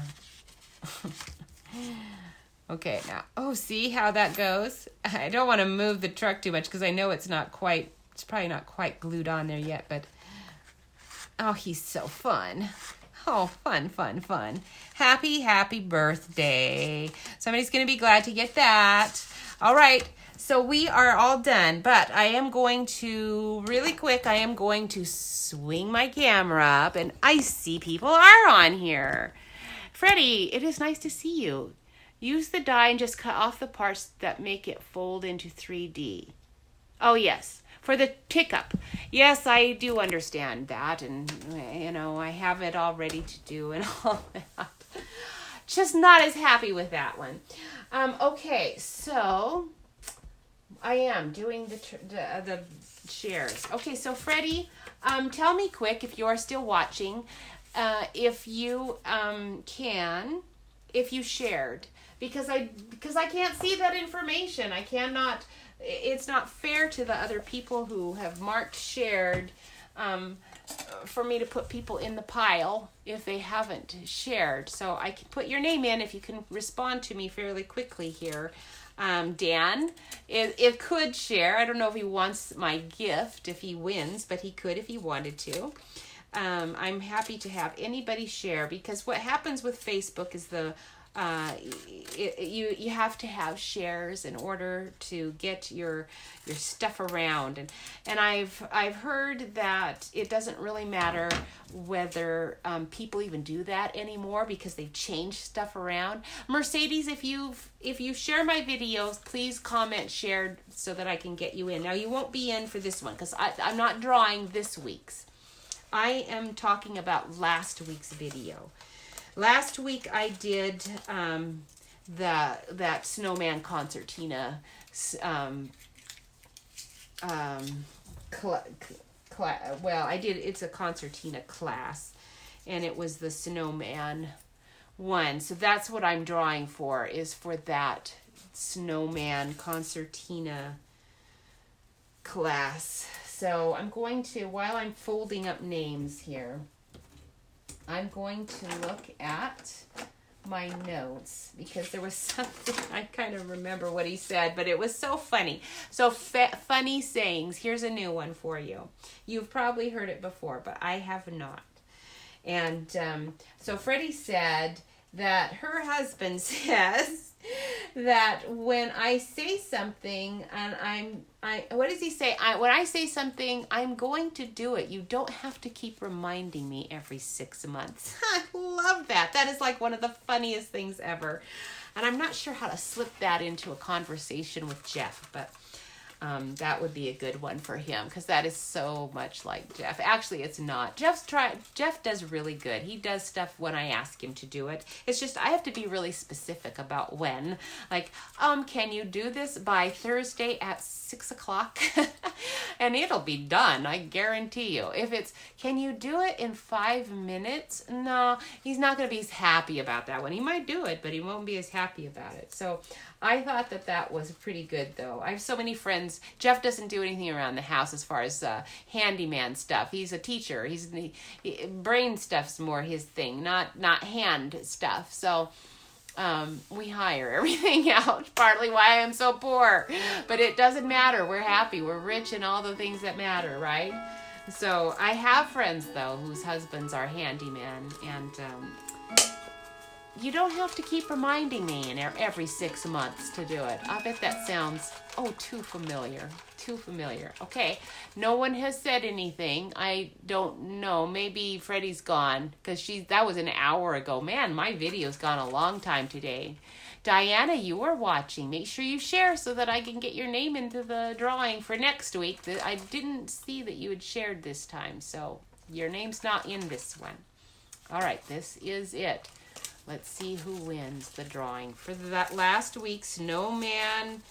Okay, now, see how that goes? I don't want to move the truck too much because I know it's probably not quite glued on there yet, but, he's so fun. Oh, fun, fun, fun. Happy birthday. Somebody's going to be glad to get that. All right, so we are all done, but I am going to, really quick, swing my camera up, and I see people are on here. Freddie, it is nice to see you. Use the die and just cut off the parts that make it fold into 3D. Oh, yes. For the pickup. Yes, I do understand that. And, I have it all ready to do and all that. Just not as happy with that one. Okay, so I am doing the shares. Okay, so Freddie, tell me quick if you're still watching, if you if you shared. Because I can't see that information. I cannot, it's not fair to the other people who have marked shared for me to put people in the pile if they haven't shared. So I can put your name in if you can respond to me fairly quickly here. Dan, it could share. I don't know if he wants my gift if he wins, but he could if he wanted to. I'm happy to have anybody share because what happens with Facebook is the you have to have shares in order to get your stuff around, and I've heard that it doesn't really matter whether people even do that anymore because they've changed stuff around. Mercedes, if you share my videos, please comment shared so that I can get you in. Now you won't be in for this one because I'm not drawing this week's. I am talking about last week's video. Last week I did that snowman concertina it's a concertina class, and it was the snowman one. So that's what I'm drawing for, is for that snowman concertina class. So I'm going to, while I'm folding up names here, I'm going to look at my notes because there was something, I kind of remember what he said, but it was so funny. So funny sayings. Here's a new one for you. You've probably heard it before, but I have not. And so Freddie said that her husband says that when I say something and what does he say? When I say something, I'm going to do it. You don't have to keep reminding me every 6 months. I love that. That is like one of the funniest things ever. And I'm not sure how to slip that into a conversation with Jeff, but that would be a good one for him because that is so much like Jeff. Actually, it's not. Jeff does really good. He does stuff when I ask him to do it. It's just I have to be really specific about when. Like, can you do this by Thursday at 6 o'clock? And it'll be done, I guarantee you. If it's, can you do it in 5 minutes? No, he's not going to be as happy about that one. He might do it, but he won't be as happy about it. So I thought that was pretty good, though. I have so many friends. Jeff doesn't do anything around the house as far as handyman stuff. He's a teacher. Brain stuff's more his thing, not hand stuff. So we hire everything out, partly why I'm so poor. But it doesn't matter. We're happy. We're rich in all the things that matter, right? So I have friends, though, whose husbands are handymen, and you don't have to keep reminding me every 6 months to do it. I bet that sounds, too familiar. Too familiar. Okay, no one has said anything. I don't know. Maybe Freddie's gone because that was an hour ago. Man, my video's gone a long time today. Diana, you are watching. Make sure you share so that I can get your name into the drawing for next week. I didn't see that you had shared this time, so your name's not in this one. All right, this is it. Let's see who wins the drawing for that last week's snowman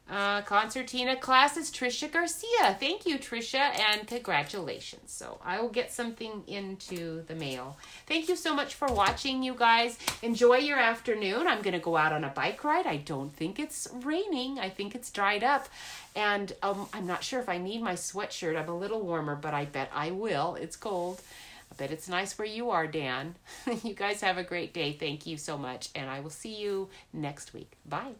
concertina class is Trisha Garcia. Thank you, Trisha, and congratulations. So I will get something into the mail. Thank you so much for watching, you guys. Enjoy your afternoon. I'm going to go out on a bike ride. I don't think it's raining. I think it's dried up. And I'm not sure if I need my sweatshirt. I'm a little warmer, but I bet I will. It's cold. I bet it's nice where you are, Dan. You guys have a great day. Thank you so much, and I will see you next week. Bye.